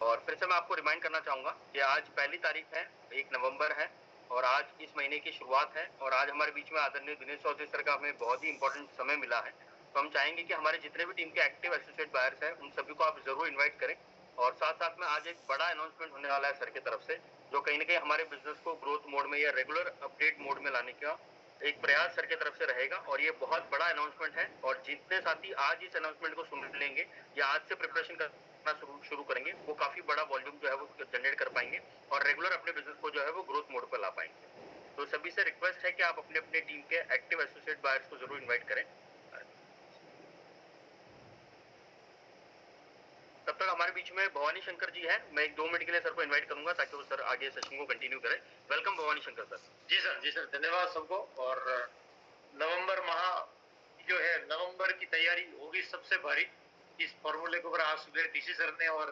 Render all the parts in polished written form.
और फिर से मैं आपको रिमाइंड करना चाहूँगा कि आज पहली तारीख है, 1 नवंबर है और आज इस महीने की शुरुआत है और आज हमारे बीच में आदरणीय दिनेश चौधरी सर का हमें बहुत ही इम्पोर्टेंट समय मिला है। तो हम चाहेंगे कि हमारे जितने भी टीम के एक्टिव एसोसिएट बायर्स हैं, उन सभी को आप ज़रूर इन्वाइट करें और साथ-साथ में आज एक बड़ा अनाउंसमेंट होने वाला है सर की तरफ से, जो कहीं न कहीं हमारे बिज़नेस को ग्रोथ मोड में या रेगुलर अपडेट मोड में लाने का एक प्रयास सर की तरफ से रहेगा और ये बहुत बड़ा अनाउंसमेंट है और जितने साथी आज इस अनाउंसमेंट को सुन लेंगे या आज से प्रिपरेशन करना शुरू करेंगे, वो काफ़ी बड़ा वॉल्यूम जो है वो जनरेट कर पाएँगे और रेगुलर अपने बिज़नेस को जो है वो ग्रोथ मोड पे ला पाएँगे। तो सभी से रिक्वेस्ट है कि आप अपने-अपने टीम के एक्टिव एसोसिएट बायर्स को ज़रूर इन्वाइट करें। तब तक हमारे बीच में भवानी शंकर जी हैं। मैं 1-2 मिनट के लिए सर को इन्वाइट करूँगा ताकि वो सर आगे सेशन को कंटिन्यू करें। Welcome Bhavani Shankar sir. जी सर, धन्यवाद सबको। और नवंबर माह जो है, नवंबर की तैयारी होगी सबसे भारी। इस फॉर्मूले के ऊपर आज सुबह डीसी सर ने और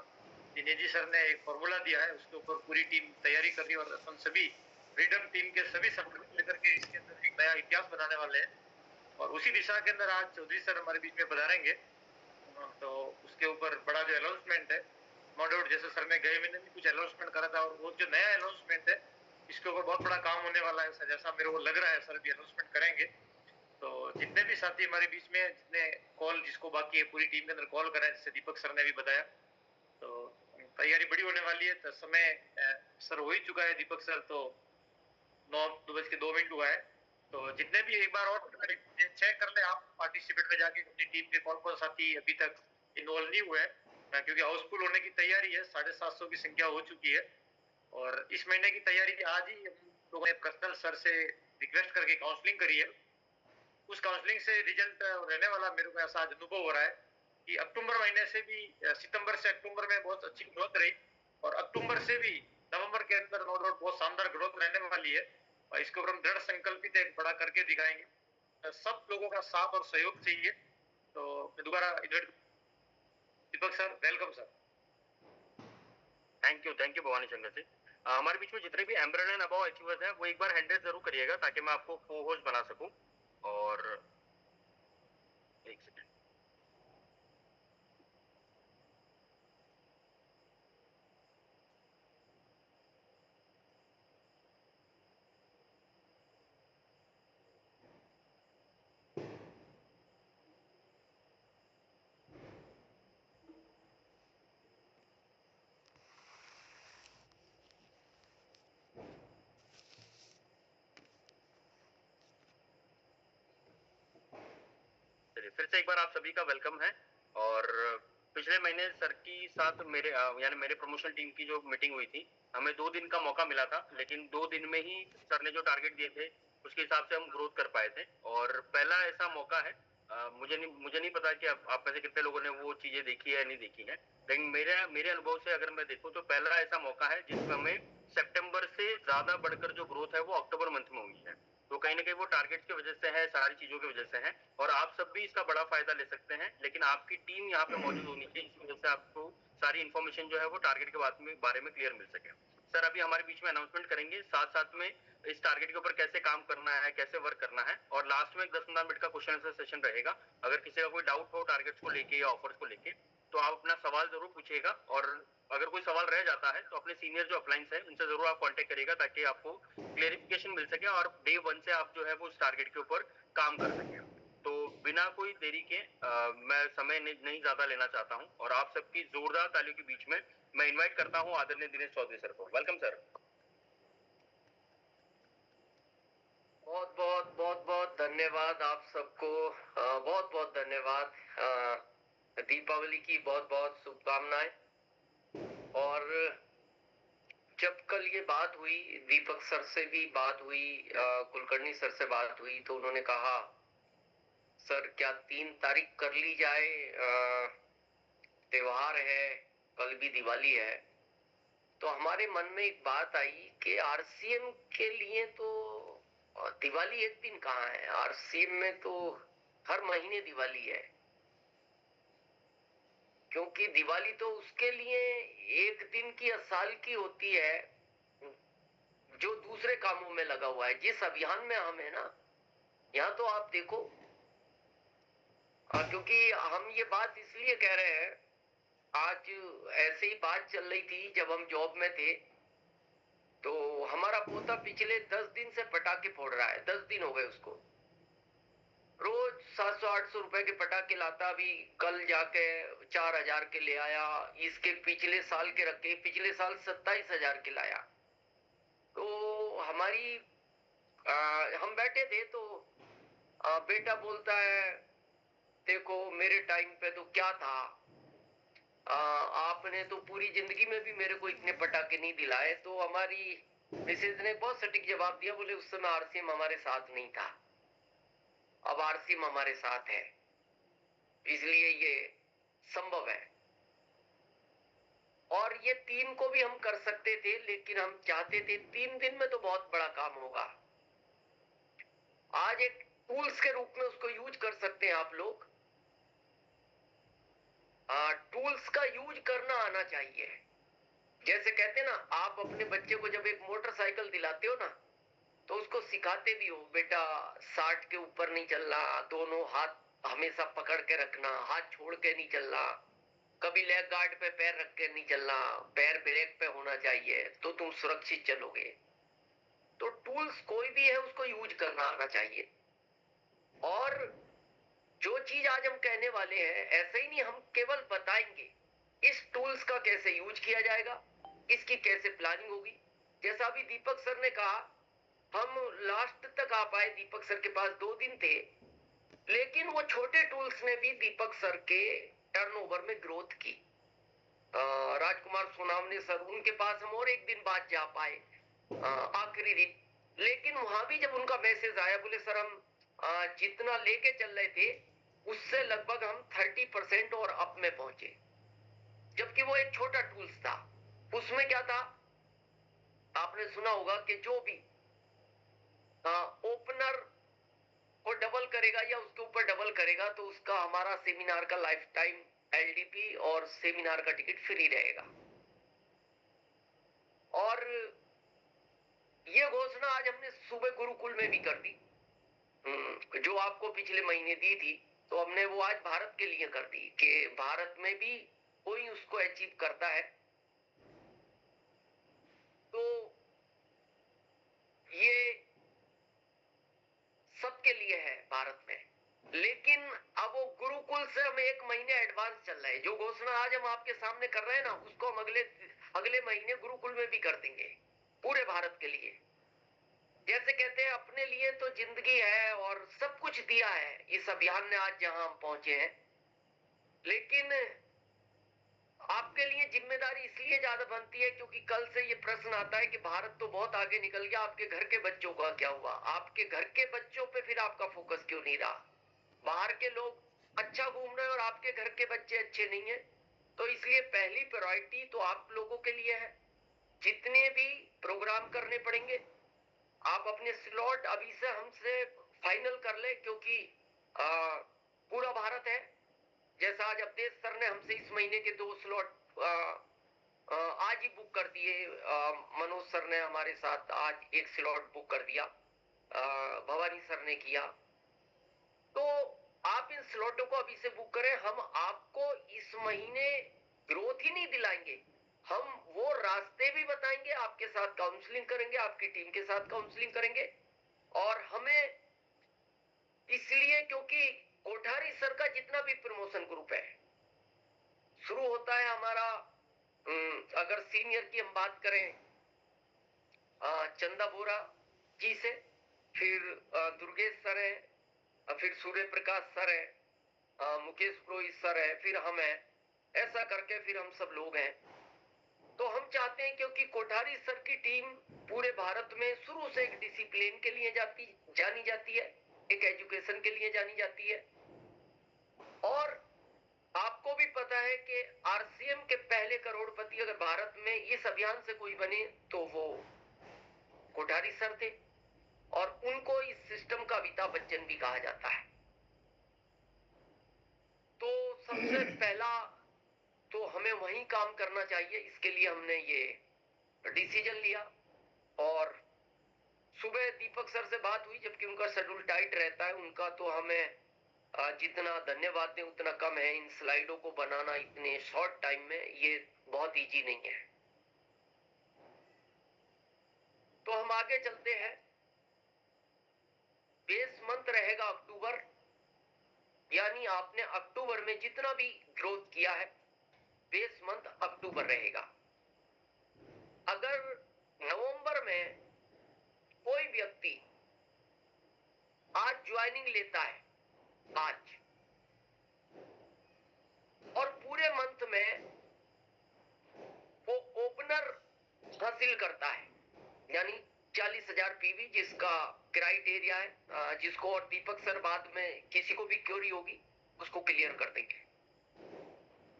दिनेश जी सर ने एक फॉर्मूला दिया है, उसके ऊपर पूरी टीम तैयारी कर रही है और अपन सभी फ्रीडम टीम के सभी सदस्य लेकर के इसके अंदर एक नया इतिहास बनाने वाले हैं। और उसी दिशा के अंदर आज चौधरी सर हमारे बीच में पधारेंगे। तो उसके ऊपर बड़ा जो अनाउंसमेंट है, नो डाउट जैसे सर ने गए महीने भी कुछ अनाउंसमेंट करा था और वो जो नया अनाउंसमेंट है, इसके ऊपर बहुत बड़ा काम होने वाला है। जैसा मेरे को लग रहा है सर भी अनाउंसमेंट करेंगे। तो जितने भी साथी हमारे बीच में, जितने कॉल जिसको बाकी है पूरी टीम के अंदर कॉल करें, जैसे दीपक सर ने भी बताया, तो तैयारी बड़ी होने वाली है। तो समय सर हो ही चुका है दीपक सर, तो 9:02 हुआ है। तो जितने भी एक बार और चेक कर ले आप पार्टिसिपेट में जाके अपनी टीम के कौन-कौन साथी अभी तक इन्वॉल्व नहीं हुए हैं, क्योंकि हाउसफुल होने की तैयारी है। 750 की संख्या हो चुकी है और इस महीने की तैयारी आज ही हम लोगों ने पर्सनल सर से रिक्वेस्ट करके काउंसलिंग करी है। उस काउंसलिंग से रिजल्ट रहने वाला मेरे को ऐसा अनुभव हो रहा है कि अक्टूबर महीने से भी, सितंबर से अक्टूबर में बहुत अच्छी ग्रोथ रही और अक्टूबर से भी नवंबर के अंदर नो डाउट बहुत शानदार ग्रोथ रहने वाली है और इसके ऊपर हम दृढ़ संकल्पित एक बड़ा करके दिखाएंगे। सब लोगों का साथ और सहयोग चाहिए। तो मैं दोबारा invite, Deepak sir, welcome sir. Thank you Bhavani Shankar ji. हमारे बीच में जितने भी एम्बेडेड एंड अबव अचीवर्स हैं, वो एक बार हैंड रेज़ ज़रूर करिएगा ताकि मैं आपको को-होस्ट बना सकूं। और 1 सेकंड। चलिए फिर से एक बार आप सभी का वेलकम है और पिछले महीने सर की साथ मेरे यानी मेरे प्रमोशन टीम की जो मीटिंग हुई थी, हमें 2 दिन का मौका मिला था, लेकिन 2 दिन में ही सर ने जो टारगेट दिए थे, उसके हिसाब से हम ग्रोथ कर पाए थे और पहला ऐसा मौका है। मुझे नहीं पता कि आप में से कितने लोगों ने वो चीज़ें देखी है या नहीं देखी है, लेकिन मेरे अनुभव से अगर मैं देखूँ तो पहला ऐसा मौका है जिसमें हमें सितंबर से ज़्यादा बढ़कर जो ग्रोथ है वो अक्टूबर मंथ में हुई है। तो कहीं न कहीं वो टारगेट्स की वजह से है, सारी चीज़ों की वजह से है और आप सब भी इसका बड़ा फ़ायदा ले सकते हैं, लेकिन आपकी टीम यहाँ पे मौजूद होनी चाहिए, इस वजह से आपको सारी इन्फॉर्मेशन जो है वो टारगेट के बारे में क्लियर मिल सके। सर अभी हमारे बीच में अनाउंसमेंट करेंगे, साथ-साथ में इस टारगेट के ऊपर कैसे काम करना है, कैसे वर्क करना है और लास्ट में 10-15 मिनट का क्वेश्चन आंसर सेशन रहेगा। अगर किसी का कोई डाउट हो टारगेट्स को लेके या ऑफर्स को लेके, तो आप अपना सवाल ज़रूर पूछिएगा और अगर कोई सवाल रह जाता है, तो अपने सीनियर जो अपलाइंस हैं, उनसे ज़रूर आप कॉन्टैक्ट करिएगा ताकि आपको क्लेरिफिकेशन मिल सके और डे 1 से आप जो है वो उस टारगेट के ऊपर काम कर सकें। तो बिना कोई देरी के मैं समय नहीं ज़्यादा लेना चाहता हूँ और आप सबकी ज़ोरदार तालियों के बीच में मैं इन्वाइट करता हूँ आदरणीय दिनेश चौधरी सर को। Welcome sir. बहुत-बहुत धन्यवाद आप सबको। बहुत-बहुत धन्यवाद। दीपावली की बहुत-बहुत शुभकामनाएं। और जब कल ये बात हुई, दीपक सर से भी बात हुई, कुलकर्णी सर से बात हुई, तो उन्होंने कहा सर क्या 3 तारीख कर ली जाए, त्योहार है, कल भी दिवाली है। तो हमारे मन में एक बात आई कि आरसीएम के लिए तो दिवाली एक दिन कहाँ है, आरसीएम में तो हर महीने दिवाली है। क्योंकि दिवाली तो उसके लिए एक दिन की साल की होती है जो दूसरे कामों में लगा हुआ है। जिस अभियान में हम है ना, यहाँ तो आप देखो, क्योंकि हम ये बात इसलिए कह रहे हैं आज ऐसे ही बात चल रही थी जब हम जॉब में थे, तो हमारा पोता पिछले 10 दिन से पटाखे फोड़ रहा है। 10 दिन हो गए उसको। रोज 700-800 रुपए के पटाखे लाता। अभी कल जाके 4000 के ले आया। इसके पिछले साल के रखे, पिछले साल 27,000 के लाया। तो हमारी हम बैठे थे तो बेटा बोलता है, देखो मेरे टाइम पे तो क्या था, आपने तो पूरी जिंदगी में भी मेरे को इतने पटाखे नहीं दिलाए। तो हमारी मिसेज ने बहुत सटीक जवाब दिया, बोले उस समय आरसीएम हमारे साथ नहीं था, अब आरसीएम हमारे साथ है, इसलिए ये संभव है। और ये 3 को भी हम कर सकते थे, लेकिन हम चाहते थे 3 दिन में तो बहुत बड़ा काम होगा। आज एक टूल्स के रूप में उसको यूज कर सकते हैं आप लोग। टूल्स का यूज करना आना चाहिए। जैसे कहते हैं ना, आप अपने बच्चे को जब एक मोटरसाइकिल दिलाते हो ना, तो उसको सिखाते भी हो, बेटा 60 के ऊपर नहीं चलना, दोनों हाथ हमेशा पकड़ के रखना, हाथ छोड़ के नहीं चलना, कभी लेग गार्ड पे पैर रख के नहीं चलना, पैर ब्रेक पे होना चाहिए, तो तुम सुरक्षित चलोगे। तो टूल्स कोई भी है उसको यूज करना आना चाहिए। और जो चीज आज हम कहने वाले हैं, ऐसे ही नहीं, हम केवल बताएंगे इस टूल्स का कैसे यूज किया जाएगा, इसकी कैसे प्लानिंग होगी। जैसा अभी दीपक सर ने कहा, हम लास्ट तक आ पाए, दीपक सर के पास 2 दिन थे, लेकिन वो छोटे टूल्स ने भी दीपक सर के टर्नओवर में ग्रोथ की। राजकुमार सोनावने सर, उनके पास हम और एक दिन बाद जा पाए आखिरी दिन। लेकिन वहां भी जब उनका मैसेज आया, बोले सर हम जितना लेके चल रहे थे उससे लगभग हम 30% और अप में पहुंचे। जबकि वो एक छोटा टूल्स था। उसमें क्या था, आपने सुना होगा कि जो भी ओपनर को डबल करेगा या उसके ऊपर डबल करेगा, तो उसका हमारा सेमिनार का लाइफ टाइम एलडीपी और सेमिनार का टिकट फ्री रहेगा। और ये घोषणा आज हमने सुबह गुरुकुल में भी कर दी, जो आपको पिछले महीने दी थी। तो हमने वो आज भारत के लिए कर दी कि भारत में भी कोई उसको अचीव करता है तो ये सबके लिए है भारत में। लेकिन अब वो गुरुकुल से हम 1 महीने एडवांस चल रहे हैं। जो घोषणा आज हम आपके सामने कर रहे हैं ना, उसको हम अगले महीने गुरुकुल में भी कर देंगे, पूरे भारत के लिए। जैसे कहते हैं, अपने लिए तो जिंदगी है और सब कुछ दिया है इस अभियान ने आज जहां हम पहुंचे हैं, लेकिन आपके लिए जिम्मेदारी इसलिए ज्यादा बनती है क्योंकि कल से ये प्रश्न आता है कि भारत तो बहुत आगे निकल गया, आपके घर के बच्चों का क्या हुआ? आपके घर के बच्चों पे फिर आपका फोकस क्यों नहीं रहा? बाहर के लोग अच्छा घूम रहे हैं और आपके घर के बच्चे अच्छे नहीं है। तो इसलिए पहली प्रायोरिटी तो आप लोगों के लिए है। जितने भी प्रोग्राम करने पड़ेंगे, आप अपने स्लॉट अभी से हमसे फाइनल कर ले, क्योंकि पूरा भारत है। जैसा आज अवधेश सर ने हमसे इस महीने के 2 स्लॉट आज ही बुक कर दिए। मनोज सर ने हमारे साथ आज 1 स्लॉट बुक कर दिया, भवानी सर ने किया। तो आप इन स्लॉटों को अभी से बुक करें। हम आपको इस महीने ग्रोथ ही नहीं दिलाएंगे, हम वो रास्ते भी बताएंगे, आपके साथ काउंसलिंग करेंगे, आपकी टीम के साथ काउंसलिंग करेंगे। और हमें इसलिए क्योंकि कोठारी सर का जितना भी प्रमोशन ग्रुप है शुरू होता है हमारा, अगर सीनियर की हम बात करें चंदा बोरा जी से, फिर दुर्गेश सर है, फिर सूर्य प्रकाश सर है, मुकेश पुरोहित सर है, फिर हम हैं, ऐसा करके फिर हम सब लोग हैं। तो हम चाहते हैं, क्योंकि कोठारी सर की टीम पूरे भारत में शुरू से एक डिसिप्लिन के लिए जानी जाती है, एक एजुकेशन के लिए जानी जाती है। और आपको भी पता है कि आरसीएम के पहले करोड़पति अगर भारत में इस अभियान से कोई बने तो वो कोठारी सर थे, और उनको इस सिस्टम का अमिताभ बच्चन भी कहा जाता है। तो सबसे पहला तो हमें वहीं काम करना चाहिए, इसके लिए हमने ये डिसीजन लिया। और सुबह दीपक सर से बात हुई, जबकि उनका शेड्यूल टाइट रहता है उनका, तो हमें जितना धन्यवाद दें उतना कम है। इन स्लाइडों को बनाना इतने शॉर्ट टाइम में ये बहुत इजी नहीं है। तो हम आगे चलते हैं। बेस मंथ रहेगा अक्टूबर, यानी आपने अक्टूबर में जितना भी ग्रोथ किया है बेस मंथ अक्टूबर रहेगा। अगर नवंबर में कोई व्यक्ति आज ज्वाइनिंग लेता है आज, और पूरे मंथ में वो ओपनर हासिल करता है, यानी 40,000 पीवी जिसका क्राइटेरिया है, जिसको और दीपक सर बाद में किसी को भी क्वेरी होगी उसको क्लियर कर देंगे।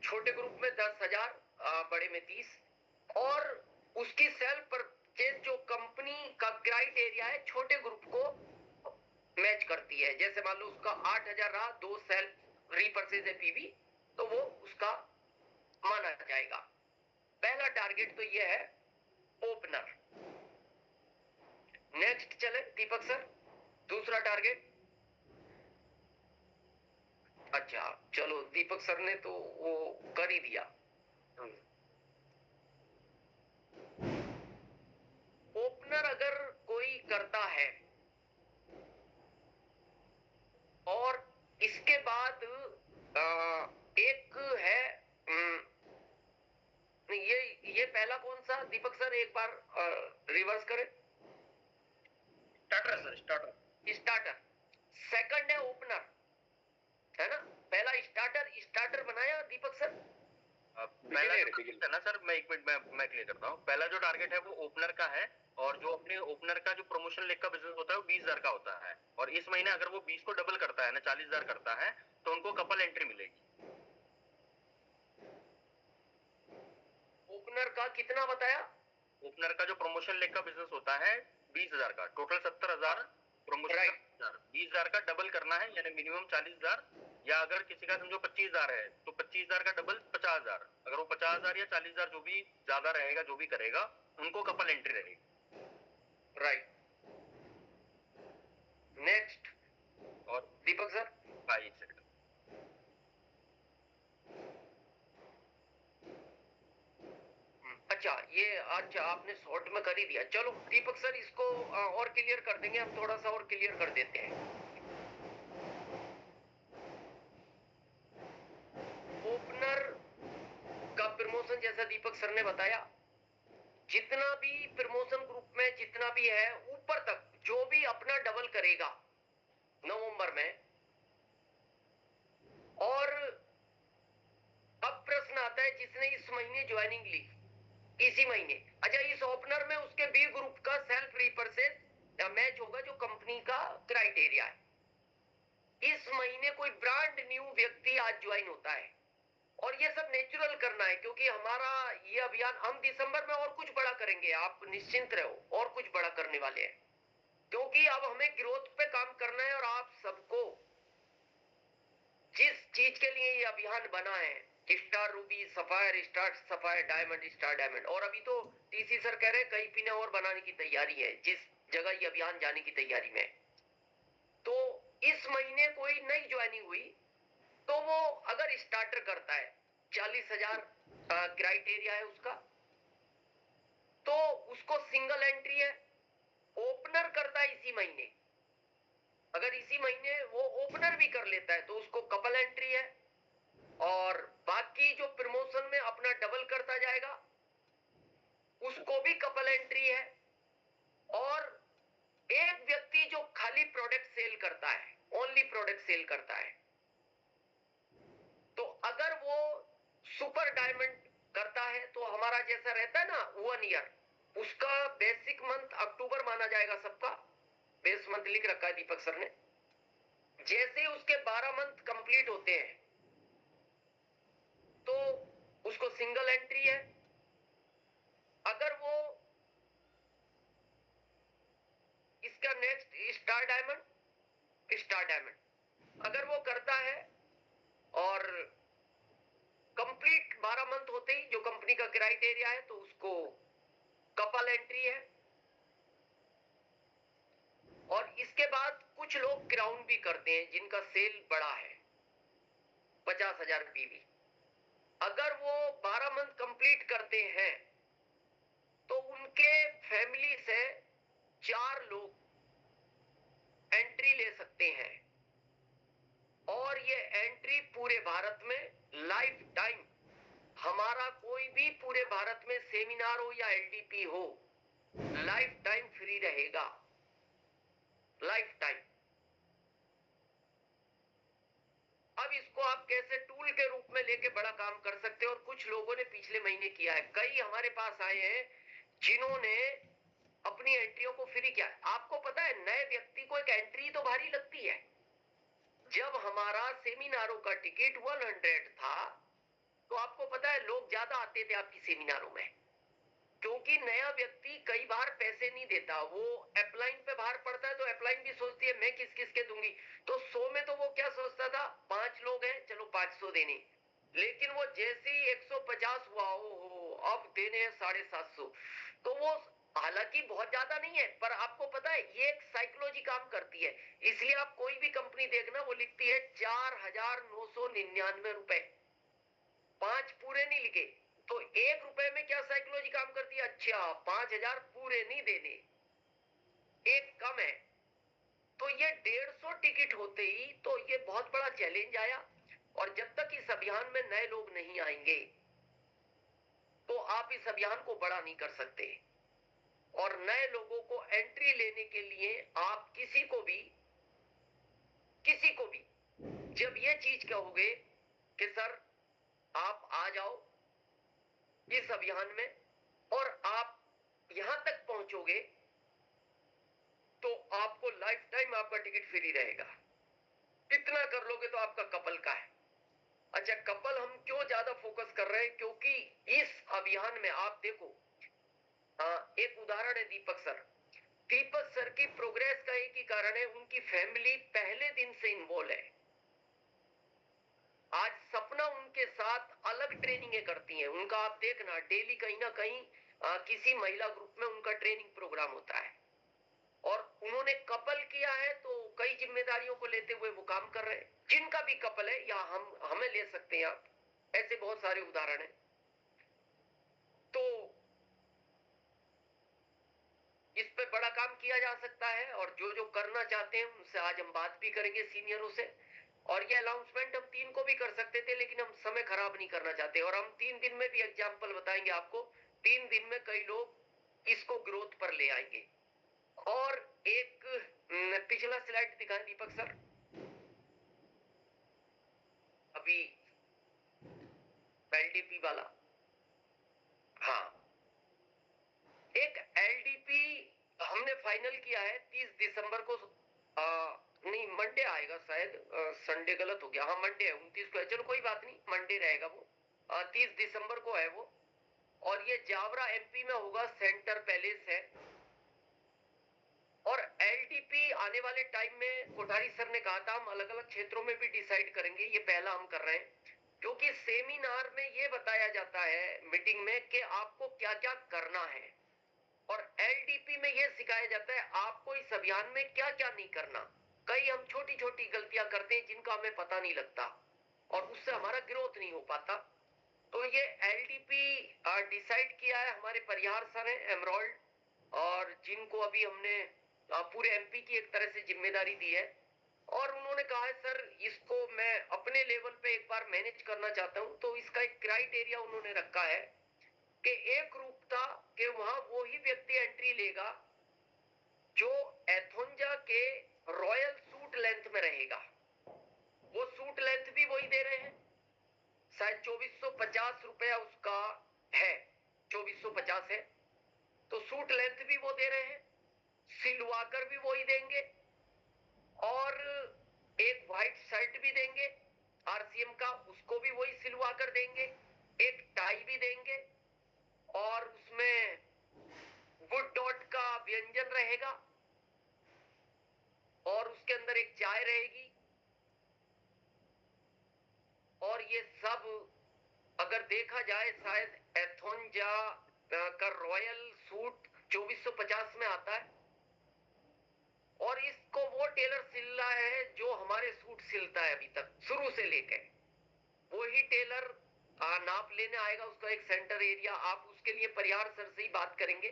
छोटे ग्रुप में 10,000, बड़े में 30, और उसकी सेल्फ परचेज जो कंपनी का क्राइटेरिया है छोटे ग्रुप को मैच करती है। जैसे मान लो उसका 8,000 रहा, 2 सेल्फ रीपरचेज है पीवी, तो वो उसका माना जाएगा। पहला टारगेट तो ये है ओपनर। नेक्स्ट चले दीपक सर, दूसरा टारगेट। अच्छा चलो, दीपक सर ने तो वो कर ही दिया। ओपनर अगर कोई करता है और इसके बाद एक है, ये पहला कौन सा दीपक सर, एक बार रिवर्स करें। Starter sir, starter. सेकंड है ओपनर, है ना। पहला स्टार्टर बनाया दीपक सर। पहला है ना सर, मैं एक मिनट मैं क्लियर करता हूँ। पहला जो टारगेट है वो ओपनर का है, और जो अपने ओपनर का जो प्रमोशन लेग का बिजनेस होता है वो 20,000 का होता है, और इस महीने अगर वो 20 को डबल करता है ना, 40,000 करता है, तो उनको कपल एंट्री मिलेगी। ओपनर का कितना बताया? ओपनर का जो प्रमोशन लेग का बिजनेस होता है 20,000 का, टोटल 70,000 प्रमोशन। राइट। 20,000 का डबल करना है, यानी मिनिमम 40,000, या अगर किसी का समझो 25,000 है तो 25,000 का डबल 50,000। अगर वो 50,000 या 40,000 जो भी ज्यादा रहेगा, जो भी करेगा, उनको कपल एंट्री रहेगी। राइट। नेक्स्ट। और दीपक सर, हाँ, एक सेकंड। अच्छा ये अच्छा आपने शॉर्ट में कर ही दिया। चलो दीपक सर इसको और क्लियर कर देंगे, हम थोड़ा सा और क्लियर कर देते हैं। ओपनर का प्रमोशन जैसा दीपक सर ने बताया, जितना भी प्रमोशन ग्रुप में जितना भी है ऊपर तक जो भी अपना डबल करेगा नवंबर में, और अब प्रश्न आता है जिसने इस महीने ज्वाइनिंग ली इसी महीने, अच्छा इस ओपनर में उसके बी ग्रुप का सेल्फ रीपरचेज या मैच होगा जो कंपनी का क्राइटेरिया है। इस महीने कोई ब्रांड न्यू व्यक्ति आज ज्वाइन होता है, और ये सब नेचुरल करना है क्योंकि हमारा ये अभियान हम दिसंबर में और कुछ बड़ा करेंगे, आप निश्चिंत रहो, और कुछ बड़ा करने वाले हैं, क्योंकि अब हमें ग्रोथ पे काम करना है। और आप सबको जिस चीज के लिए ये अभियान बना है, star Ruby, sapphire star sapphire, diamond star diamond, और अभी तो टीसी सर कह रहे हैं कई पिने और बनाने की तैयारी है जिस जगह ये अभियान जाने की तैयारी में। तो इस महीने कोई नई ज्वाइनिंग हुई तो वो अगर स्टार्टर करता है, 40,000 क्राइटेरिया है उसका, तो उसको सिंगल एंट्री है। ओपनर करता है इसी महीने, अगर इसी महीने वो ओपनर भी कर लेता है तो उसको कपल एंट्री है, और बाकी जो प्रमोशन में अपना डबल करता जाएगा उसको भी कपल एंट्री है। और एक व्यक्ति जो खाली प्रोडक्ट सेल करता है, ओनली प्रोडक्ट सेल करता है, तो अगर वो सुपर डायमंड करता है तो हमारा जैसा रहता है ना 1 ईयर, उसका बेसिक मंथ अक्टूबर माना जाएगा सबका। बेस मंथ लिख रखा है दीपक सर ने। जैसे ही उसके 12 मंथ कंप्लीट होते हैं तो उसको सिंगल एंट्री है। अगर वो इसका नेक्स्ट स्टार डायमंड अगर वो करता है और कंप्लीट 12 मंथ होते ही जो कंपनी का क्राइटेरिया है तो उसको कपल एंट्री है। और इसके बाद कुछ लोग क्राउन भी करते हैं जिनका सेल बड़ा है, 50,000 पीवी। अगर वो 12 मंथ कंप्लीट करते हैं तो उनके फैमिली से 4 लोग एंट्री ले सकते हैं, और ये एंट्री पूरे भारत में लाइफ टाइम, हमारा कोई भी पूरे भारत में सेमिनार हो या एलडीपी हो, लाइफ टाइम फ्री रहेगा, लाइफ टाइम। अब इसको आप कैसे टूल के रूप में लेके बड़ा काम कर सकते हो, और कुछ लोगों ने पिछले महीने किया है। कई हमारे पास आए हैं जिन्होंने अपनी एंट्रियों को फ्री किया। आपको पता है, नए व्यक्ति को एक एंट्री तो भारी लगती है। जब हमारा सेमिनारों का टिकट 100 था तो आपको पता है लोग ज्यादा आते थे आपकी सेमिनारों में, क्योंकि नया व्यक्ति कई बार पैसे नहीं देता। वो अपलाइन पे बाहर पड़ता है तो अपलाइन भी सोचती है मैं किस किस के दूंगी। तो 100 में तो वो क्या सोचता था, 5 लोग हैं चलो 500 देने, लेकिन वो जैसे ही 150 हुआ, हो अब देने हैं 750। तो वो, हालांकि बहुत ज्यादा नहीं है, पर आपको पता है ये एक साइकोलॉजी काम करती है। इसलिए आप कोई भी कंपनी देखना, वो लिखती है 4,999 रुपए, 5 पूरे नहीं लिखे। तो 1 रुपए में क्या साइकोलॉजी काम करती है, अच्छा 5,000 पूरे नहीं देने, एक कम है। तो ये 150 टिकट होते ही तो ये बहुत बड़ा चैलेंज आया। और जब तक इस अभियान में नए लोग नहीं आएंगे तो आप इस अभियान को बड़ा नहीं कर सकते। और नए लोगों को एंट्री लेने के लिए आप किसी को भी जब ये चीज कहोगे कि सर आप आ जाओ इस अभियान में, और आप यहां तक पहुंचोगे तो आपको लाइफ टाइम आपका टिकट फ्री रहेगा। इतना कर लोगे तो आपका कपल का है। अच्छा, कपल हम क्यों ज्यादा फोकस कर रहे हैं, क्योंकि इस अभियान में आप देखो, एक उदाहरण है दीपक सर। दीपक सर की प्रोग्रेस का एक ही कारण है, उनकी फैमिली पहले दिन से इन्वॉल्व है। आज सपना उनके साथ अलग ट्रेनिंग करती है। उनका आप देखना डेली कहीं ना कहीं किसी महिला ग्रुप में उनका ट्रेनिंग प्रोग्राम होता है, और उन्होंने कपल किया है तो कई जिम्मेदारियों को लेते हुए वो काम कर रहे हैं। जिनका भी कपल है, या हमें ले सकते हैं आप, ऐसे बहुत सारे उदाहरण हैं। तो इस पे बड़ा काम किया जा सकता है, और जो जो करना चाहते हैं उनसे आज हम बात भी करेंगे सीनियरों से। और ये अनाउंसमेंट हम 3 को भी कर सकते थे, लेकिन हम समय खराब नहीं करना चाहते, और हम 3 दिन में भी एग्जाम्पल बताएंगे आपको। 3 दिन में कई लोग इसको ग्रोथ पर ले आएंगे। और एक पिछला स्लाइड दिखाएं दीपक सर। अभी एलडीपी वाला, हाँ, एक एलडीपी हमने फाइनल किया है 30 दिसंबर को। नहीं, मंडे आएगा शायद, संडे गलत हो गया, हाँ मंडे है, 29 को है। चलो कोई बात नहीं, मंडे रहेगा वो। 30 दिसंबर को है वो, और ये जावरा एमपी में होगा, सेंटर पैलेस है। और एलडीपी आने वाले टाइम में कोठारी सर ने कहा था हम अलग अलग क्षेत्रों में भी डिसाइड करेंगे। ये पहला हम कर रहे हैं, क्योंकि सेमिनार में ये बताया जाता है मीटिंग में कि आपको क्या क्या करना है, और एलडीपी में यह सिखाया जाता है आपको इस अभियान में क्या क्या नहीं करना। कई हम छोटी छोटी गलतियां करते हैं जिनका हमें पता नहीं लगता, और उससे हमारा ग्रोथ नहीं हो पाता। तो ये एलडीपी डिसाइड किया है हमारे परिहार सर हैं एमरोल्ड, और जिनको अभी हमने पूरे एमपी की एक तरह से जिम्मेदारी दी है। और उन्होंने कहा है सर इसको मैं अपने लेवल पे एक बार मैनेज करना चाहता हूं। तो इसका एक क्राइटेरिया उन्होंने रखा है कि एक रूपता कि वहां वो ही व्यक्ति एंट्री लेगा जो एथोंजा के रॉयल सूट लेंथ में रहेगा। वो सूट लेंथ भी वही दे रहे हैं, शायद 2450 रुपया उसका है, 2450 है। तो सूट लेंथ भी वो दे रहे हैं, सिलवाकर भी वही देंगे, और एक व्हाइट शर्ट भी देंगे आरसीएम का, उसको भी वही सिलवा कर देंगे, एक टाई भी देंगे, और उसमें गुड डॉट का व्यंजन रहेगा, और उसके अंदर एक चाय रहेगी। और ये सब अगर देखा जाए शायद एथोंजा का रॉयल सूट 2450 में आता है, और इसको वो टेलर सिल रहा है जो हमारे सूट सिलता है अभी तक शुरू से लेके। वही टेलर नाप लेने आएगा, उसका एक सेंटर एरिया, आप उसके लिए परिहार सर से ही बात करेंगे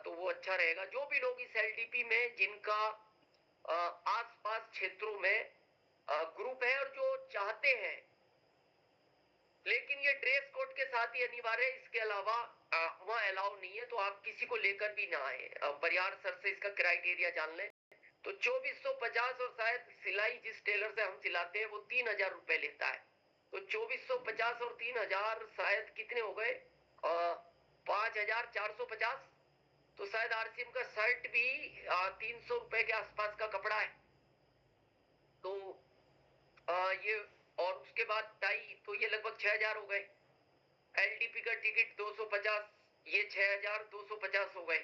तो वो अच्छा रहेगा। जो भी लोग इस एलडीपी में जिनका आसपास क्षेत्रों में ग्रुप है और जो चाहते हैं, लेकिन ये ड्रेस कोड के साथ ही अनिवार्य है, इसके अलावा वहाँ अलाउ नहीं है, तो आप किसी को लेकर भी ना आए। परिहार सर से इसका क्राइटेरिया जान लें। तो 2450 और शायद सिलाई जिस टेलर से हम सिलाते हैं वो 3000 रुपए लेता है। तो 2450 और 3000 शायद कितने हो गए, 5450। तो शायद आरसीएम का शर्ट भी 300 रुपए के आसपास का कपड़ा है। तो ये और उसके बाद टाई, तो ये लगभग 6000 हो गए। एलडीपी का टिकट 250, ये 6250 हो गए।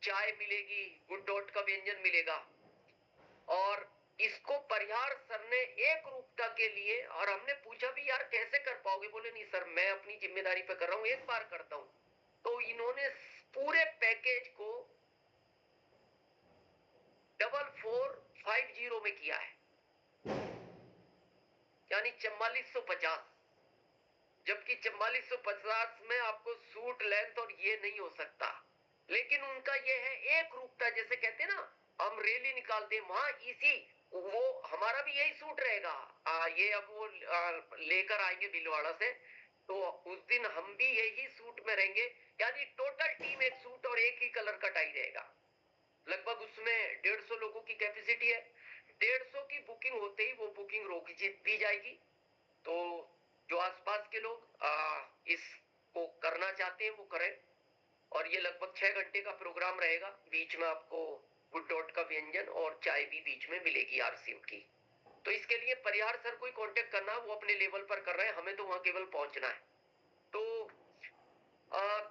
चाय मिलेगी, गुड डॉट का व्यंजन मिलेगा। और इसको परिहार सर ने एक रूपता के लिए, और हमने पूछा भी यार कैसे कर पाओगे, बोले नहीं सर मैं अपनी जिम्मेदारी पे कर रहा हूं, एक बार करता हूं। तो इन्होंने पूरे पैकेज को 4450 में किया है, यानी 4450। जबकि 4450 में आपको सूट लेंथ और ये नहीं हो सकता। लेकिन उनका ये है एक रूपता, जैसे कहते हैं ना हम रैली निकालते हैं, वहां इसी वो हमारा भी यही सूट रहेगा। ये अब वो लेकर आएंगे भीलवाड़ा से, तो उस दिन हम भी यही सूट में रहेंगे, यानी टोटल टीम एक सूट और एक ही कलर का टाई रहेगा। लगभग उसमें 150 लोगों की कैपेसिटी है। 150 की बुकिंग होते ही वो बुकिंग रोक दी जाएगी। तो जो आसपास के लोग इसको करना चाहते हैं वो करें। और ये लगभग 6 घंटे का प्रोग्राम रहेगा। बीच में आपको गुड डॉट का व्यंजन और चाय भी बीच में मिलेगी आरसीएम की। तो इसके लिए परिहार सर कोई कांटेक्ट करना, वो अपने लेवल पर कर रहे हैं, हमें तो वहां केवल पहुंचना है। तो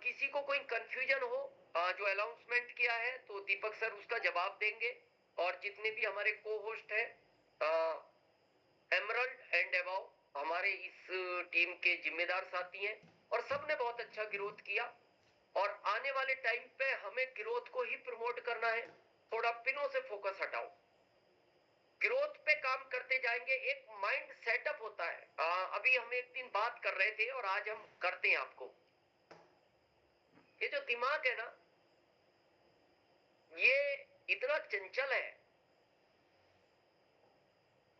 किसी को कोई कंफ्यूजन हो जो अनाउंसमेंट किया है, तो दीपक सर उसका जवाब देंगे। और जितने भी हमारे को होस्ट है एमरल्ड एंड अबाव हमारे इस टीम के जिम्मेदार साथी हैं, और सबने बहुत अच्छा ग्रोथ किया। और आने वाले टाइम पे हमें ग्रोथ को ही प्रमोट करना है। थोड़ा पिनों से फोकस हटाओ, ग्रोथ पे काम करते जाएंगे। एक माइंड सेटअप होता है। अभी हम एक दिन बात कर रहे थे और आज हम करते हैं आपको। ये जो दिमाग है ना, ये इतना चंचल है,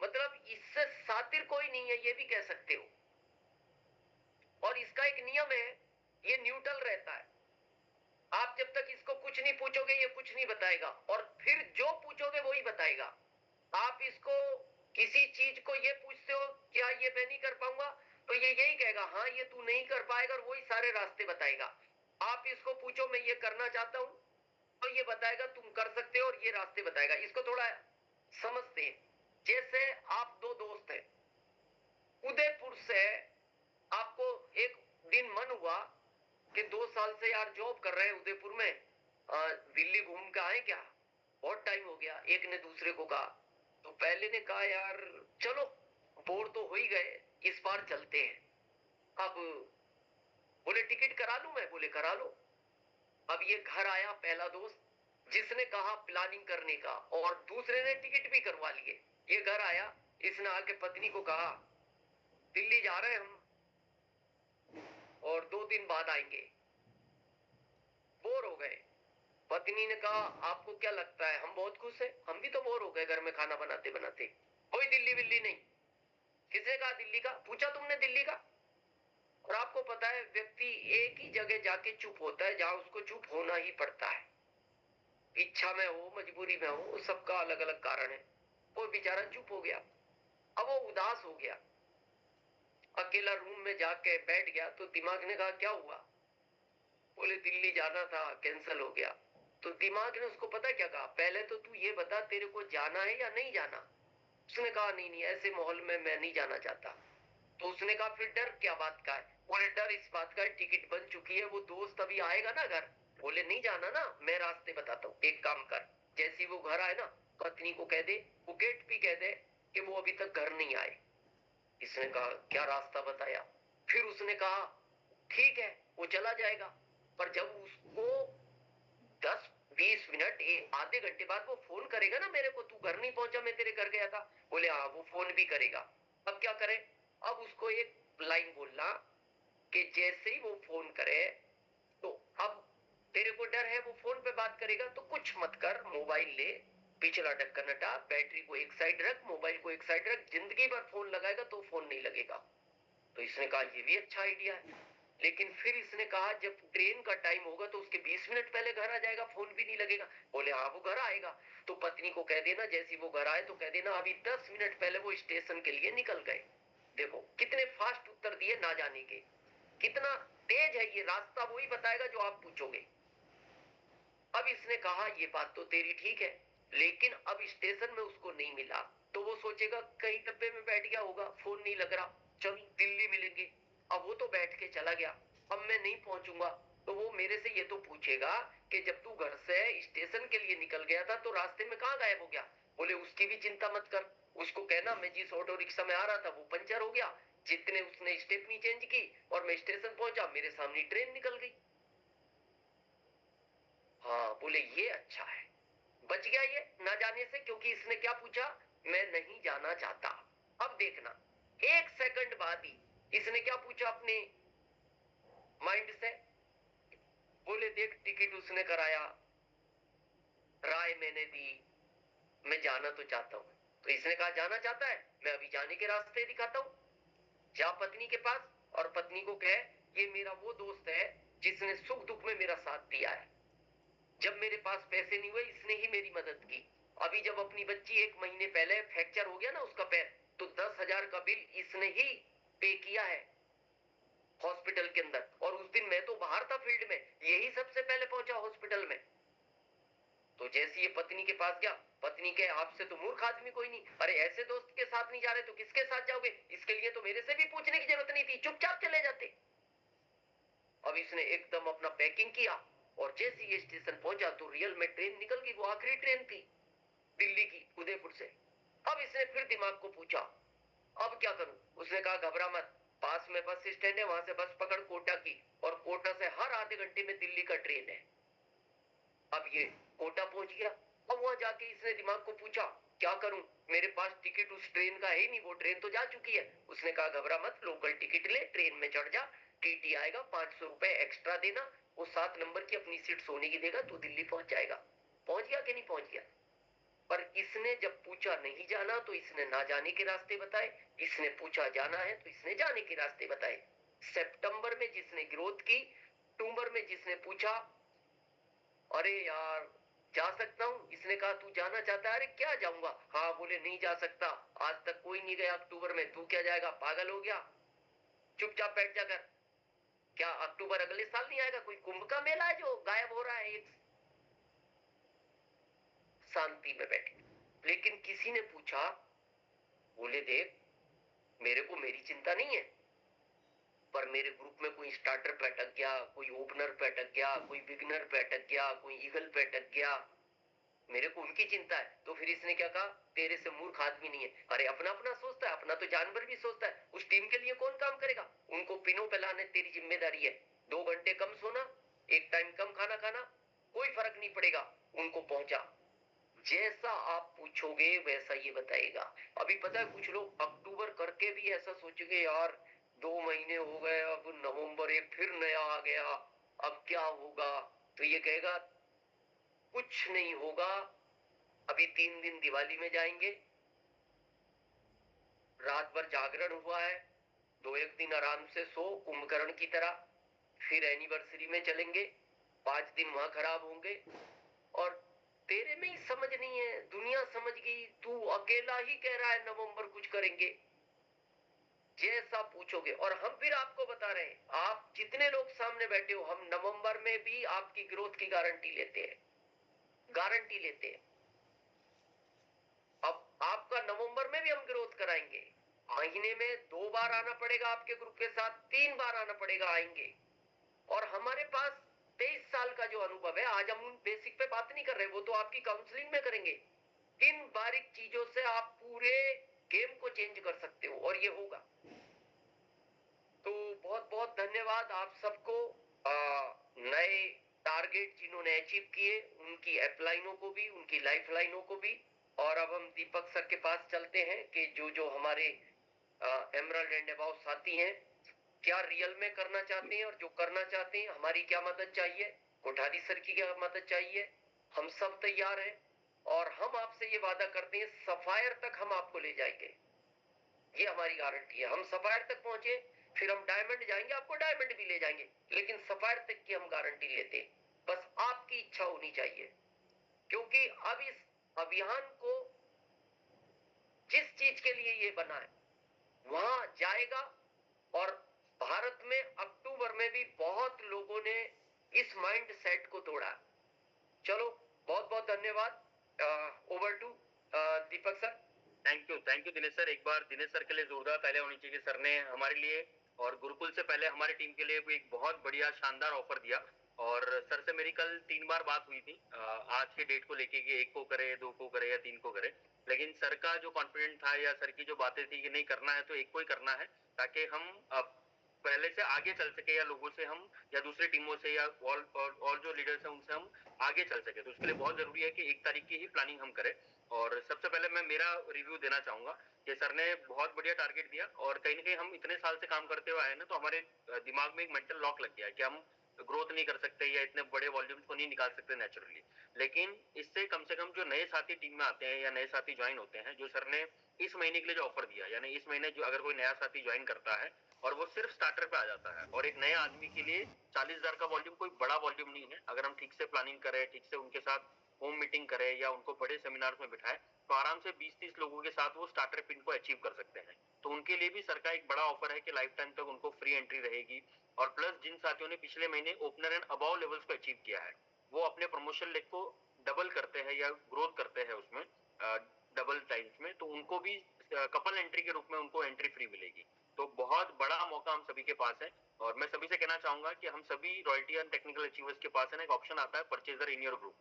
मतलब इससे सातिर कोई नहीं है, ये भी कह सकते हो। और इसका एक नियम है, ये न्यूट्रल रहता है। आप जब तक इसको कुछ नहीं पूछोगे ये कुछ नहीं बताएगा, और फिर जो पूछोगे वही बताएगा। आप इसको किसी चीज को ये पूछते हो क्या ये मैं नहीं कर पाऊंगा, तो ये यही कहेगा हाँ ये तू नहीं कर पाएगा, और वही सारे रास्ते बताएगा। आप इसको पूछो मैं ये करना चाहता हूं, तो ये बताएगा तुम कर सकते हो, और ये रास्ते बताएगा। इसको थोड़ा समझते हैं। जैसे आप दो दोस्त हैं, उदयपुर से आपको एक दिन मन हुआ कि 2 साल से यार जॉब कर रहे हैं उदयपुर में, दिल्ली घूम के आए क्या, बहुत टाइम हो गया। एक ने दूसरे को कहा, तो पहले ने कहा यार चलो बोर तो हो ही गए, इस बार चलते हैं। अब बोले टिकट करा लूं मैं, बोले करा लो। अब ये घर आया पहला दोस्त जिसने कहा प्लानिंग करने का, और दूसरे ने टिकट भी करवा लिए। ये घर आया, इसने आके पत्नी को कहा दिल्ली जा रहे हैं हम और 2 दिन बाद आएंगे, बोर हो गए। पत्नी ने कहा आपको क्या लगता है, हम बहुत खुश हैं, हम भी तो बोर हो गए घर में खाना बनाते बनाते, कोई दिल्ली विल्ली नहीं। किसने कहा दिल्ली का, पूछा तुमने दिल्ली का। और आपको पता है व्यक्ति एक ही जगह जाके चुप होता है जहां उसको चुप होना ही पड़ता है। इच्छा में हो मजबूरी में हो, सबका अलग अलग कारण है। वो बेचारा चुप हो गया, अब वो उदास हो गया, अकेला रूम में जाके बैठ गया। तो दिमाग ने कहा क्या हुआ, बोले दिल्ली जाना था कैंसिल हो गया। तो दिमाग ने उसको पता क्या कहा, पहले तो तू ये बता तेरे को जाना है या नहीं जाना। उसने कहा नहीं नहीं ऐसे माहौल में मैं नहीं जाना चाहता। तो उसने कहा फिर डर क्या बात का है, बोले डर इस बात का है टिकट बन चुकी है, वो दोस्त अभी आएगा ना घर। बोले नहीं जाना ना, मैं रास्ते बताता हूँ, एक काम कर, जैसी वो घर आए ना पत्नी को कह दे, वो गेट भी कह दे कि वो अभी तक घर नहीं आए। इसने कहा क्या रास्ता बताया। फिर उसने कहा ठीक है वो चला जाएगा। पर जब उसको 10 20 मिनट आधे घंटे बाद वो फोन करेगा ना मेरे को, तू घर नहीं पहुंचा, मैं तेरे घर गया था। बोले हाँ, वो फोन भी करेगा। अब क्या करे? अब उसको एक लाइन बोलना कि जैसे ही वो फोन करे तो अब तेरे को डर है वो फोन पे बात करेगा, तो कुछ मत कर, मोबाइल ले, पिछला ढक्कन हटा, बैटरी को एक साइड रख, मोबाइल को एक साइड रख, जिंदगी भर फोन लगाएगा तो फोन नहीं लगेगा। तो इसने कहा ये भी अच्छा आइडिया है। लेकिन फिर इसने कहा जब ट्रेन का टाइम होगा तो उसके 20 मिनट पहले घर आ जाएगा, फोन भी नहीं लगेगा। बोले हाँ, वो घर आएगा। तो पत्नी को कह देना जैसे वो घर आए तो कह देना अभी 10 मिनट पहले वो स्टेशन के लिए निकल गए। देखो कितने फास्ट उत्तर दिए ना जाने के, कितना तेज है ये, रास्ता वही बताएगा जो आप पूछोगे। अब इसने कहा ये बात तो तेरी ठीक है, लेकिन अब स्टेशन में उसको नहीं मिला तो वो सोचेगा कहीं डब्बे में बैठ गया होगा, फोन नहीं लग रहा, चल दिल्ली मिलेंगे। अब वो तो बैठ के चला गया, अब मैं नहीं पहुंचूंगा, तो वो मेरे से ये तो पूछेगा कि जब तू घर से स्टेशन के लिए निकल गया था तो रास्ते में कहाँ गायब हो गया। बोले उसकी भी चिंता मत कर, उसको कहना मैं जिस ऑटो रिक्शा में आ रहा था वो पंचर हो गया, जितने उसने स्टेपनी चेंज की और मैं स्टेशन पहुंचा, मेरे सामने ट्रेन निकल गई। हाँ, बोले ये अच्छा है, बच गया ये ना जाने से, क्योंकि इसने क्या पूछा, मैं नहीं जाना चाहता। अब देखना, एक सेकंड बाद ही इसने क्या पूछा अपने माइंड से। बोले देख, टिकट उसने कराया, राय मैंने दी, मैं जाना तो चाहता हूं। तो इसने कहा जाना चाहता है, मैं अभी जाने के रास्ते दिखाता हूं, जा पत्नी के पास और पत्नी को कहे ये मेरा वो दोस्त है जिसने सुख दुख में मेरा साथ दिया है, जब मेरे पास पैसे नहीं हुए इसने ही मेरी मदद की। अभी जब अपनी बच्ची 1 महीने पहले फ्रैक्चर हो गया ना उसका पैर, तो 10,000 का बिल इसने ही पे किया है हॉस्पिटल के अंदर। और उस दिन मैं तो बाहर था फील्ड में, यही सबसे पहले पहुंचा हॉस्पिटल में। तो जैसे ये पत्नी के पास गया, पत्नी के आपसे तो मूर्ख आदमी कोई नहीं, अरे ऐसे दोस्त के साथ नहीं जा रहे तो किसके साथ जाओगे, इसके लिए तो मेरे से भी पूछने की जरूरत नहीं थी, चुपचाप चले जाते। अब इसने एकदम अपना पैकिंग किया और जैसे ये स्टेशन पहुंचा तो रियल में ट्रेन निकल गई, वो आखिरी ट्रेन थी दिल्ली की, उदयपुर से। अब इसने फिर दिमाग को पूछा अब क्या करूं। उसने कहा घबरा मत, पास में बस स्टैंड है, वहां से बस पकड़ कोटा की, और कोटा से हर आधे घंटे में दिल्ली का ट्रेन है। अब ये कोटा पहुंच गया। अब वहां जाके इसने दिमाग को पूछा क्या करूं, मेरे पास टिकट उस ट्रेन का है नहीं, वो ट्रेन तो जा चुकी है। उसने कहा घबरा मत, लोकल टिकट ले, ट्रेन में चढ़ जा, टीटी आएगा, 500 रुपए एक्स्ट्रा देना, वो 7 नंबर की अपनी सीट सोने की देगा, तू दिल्ली पहुंच जाएगा। पहुंच गया कि नहीं पहुंच गया? पर इसने जब पूछा नहीं जाना तो इसने ना जाने के रास्ते बताए, इसने पूछा जाना है तो इसने जाने के रास्ते बताए। सितंबर में जिसने ग्रोथ की, अक्टूबर में जिसने पूछा अरे यार जा सकता हूँ, इसने कहा तू जाना चाहता है, अरे क्या जाऊंगा, हाँ बोले नहीं जा सकता, आज तक कोई नहीं गया अक्टूबर में, तू क्या जाएगा, पागल हो गया, चुपचाप बैठ जा कर। क्या अक्टूबर अगले साल नहीं आएगा, कोई कुंभ का मेला है जो गायब हो रहा है एक। शांति में बैठे। लेकिन किसी ने पूछा, बोले देख मेरे को मेरी चिंता नहीं है, पर मेरे ग्रुप में कोई स्टार्टर पे अटक गया, कोई ओपनर पे अटक गया, कोई बिगिनर पे अटक गया, कोई ईगल पे अटक गया, मेरे को उनकी चिंता है। तो फिर इसने क्या कहा, तेरे से मूर्ख आदमी नहीं है, अरे अपना अपना सोचता है, अपना तो जानवर भी सोचता है, उस टीम के लिए कौन काम करेगा, उनको पिनो पे लाने तेरी जिम्मेदारी है। 2 घंटे कम सोना, एक टाइम कम खाना खाना, कोई फर्क नहीं पड़ेगा, उनको पहुंचा। जैसा आप पूछोगे वैसा ये बताएगा। अभी पता है कुछ लोग अक्टूबर करके भी ऐसा सोचेंगे यार 2 महीने हो गए, अब नवंबर एक फिर नया आ गया, अब क्या होगा। तो ये कहेगा कुछ नहीं होगा, अभी 3 दिन दिवाली में जाएंगे, रात भर जागरण हुआ है, 2-1 दिन आराम से सो कुंभकर्ण की तरह, फिर एनिवर्सरी में चलेंगे, 5 दिन वहां खराब होंगे। और तेरे में ही समझ नहीं है, दुनिया समझ गई, तू अकेला ही कह रहा है नवंबर कुछ करेंगे। जैसा पूछोगे, और हम फिर आपको बता रहे हैं, आप जितने लोग सामने बैठे हो, हम नवंबर में भी आपकी ग्रोथ की गारंटी लेते हैं, गारंटी लेते हैं। अब आपका नवंबर में भी हम ग्रोथ कराएंगे, महीने में 2 बार आना पड़ेगा आपके ग्रुप के साथ, 3 बार आना पड़ेगा, आएंगे। और हमारे पास 23 साल का जो अनुभव है, आज हम उन बेसिक पे बात नहीं कर रहे, वो तो आपकी काउंसलिंग में करेंगे। इन बारीक चीजों से आप पूरे गेम को चेंज कर सकते हो और ये होगा। तो बहुत बहुत धन्यवाद आप सबको, नए टारगेट जिन्होंने अचीव किए उनकी अपलाइनों को भी, उनकी लाइफ लाइनों को भी। और अब हम दीपक सर के पास चलते हैं कि जो हमारे एमराल्ड एंड अबाव साथी हैं क्या रियल में करना चाहते हैं, और जो करना चाहते हैं हमारी क्या मदद चाहिए, कोठारी सर की क्या मदद चाहिए। हम सब तैयार हैं और हम आपसे ये वादा करते हैं सफायर तक हम आपको ले जाएंगे, ये हमारी गारंटी है। हम सफायर तक पहुंचे फिर हम डायमंड जाएंगे, आपको डायमंड भी ले जाएंगे, लेकिन सफायर तक की हम गारंटी लेते हैं। बस आपकी इच्छा होनी चाहिए, क्योंकि अब इस अभियान को जिस चीज के लिए ये बना है वहां जाएगा। और भारत में अक्टूबर में भी बहुत लोगों ने इस माइंड सेट को तोड़ा। चलो बहुत बहुत धन्यवाद। Over to Deepak sir. Thank you Dinesh sir. एक बार दिनेश सर के लिए जोरदार तालियां होनी चाहिए। सर ने हमारे लिए और गुरुकुल से पहले हमारी टीम के लिए भी एक बहुत बढ़िया शानदार ऑफर दिया। और सर से मेरी कल 3 बार बात हुई थी आज के डेट को लेके कि 1 को करे, 2 को करे या 3 को करे। लेकिन सर का जो कॉन्फिडेंट था या सर की जो बातें थी कि नहीं करना है तो 1 को ही करना है, ताकि हम पहले से आगे चल सके या लोगों से हम या दूसरी टीमों से या और जो लीडर्स हैं उनसे हम आगे चल सके। तो उसके लिए बहुत जरूरी है कि 1 तारीख की ही प्लानिंग हम करें। और सबसे पहले मैं मेरा रिव्यू देना चाहूंगा कि सर ने बहुत बढ़िया टारगेट दिया और कहीं ना कहीं हम इतने साल से काम करते हुए आए ना, तो हमारे दिमाग में एक मेंटल लॉक लग गया है कि हम ग्रोथ नहीं कर सकते या इतने बड़े वॉल्यूम्स को नहीं निकाल सकते नेचुरली। लेकिन इससे कम से कम जो नए साथी टीम में आते हैं या नए साथी ज्वाइन होते हैं, जो सर ने इस महीने के लिए जो ऑफर दिया, यानी इस महीने जो अगर कोई नया साथी ज्वाइन करता है और वो सिर्फ स्टार्टर पे आ जाता है, और एक नए आदमी के लिए 40,000 का वॉल्यूम कोई बड़ा वॉल्यूम नहीं है। अगर हम ठीक से प्लानिंग करें, ठीक से उनके साथ होम मीटिंग करें या उनको बड़े सेमिनार्स में बिठाएं, तो आराम से 20-30 लोगों के साथ वो स्टार्टर पिन को अचीव कर सकते हैं। तो उनके लिए भी सर का एक बड़ा ऑफर है कि लाइफ टाइम तक उनको फ्री एंट्री रहेगी। और प्लस जिन साथियों ने पिछले महीने ओपनर एंड अबाव लेवल्स को अचीव किया है, वो अपने प्रमोशन लेग को डबल करते हैं या ग्रोथ करते हैं उसमें डबल टाइम्स में, तो उनको भी कपल एंट्री के रूप में उनको एंट्री फ्री मिलेगी। तो बहुत बड़ा मौका हम सभी के पास है। और मैं सभी से कहना चाहूंगा कि हम सभी रॉयल्टी एंड टेक्निकल अचीवर्स के पास है ना एक ऑप्शन आता है परचेजर इन योर ग्रुप।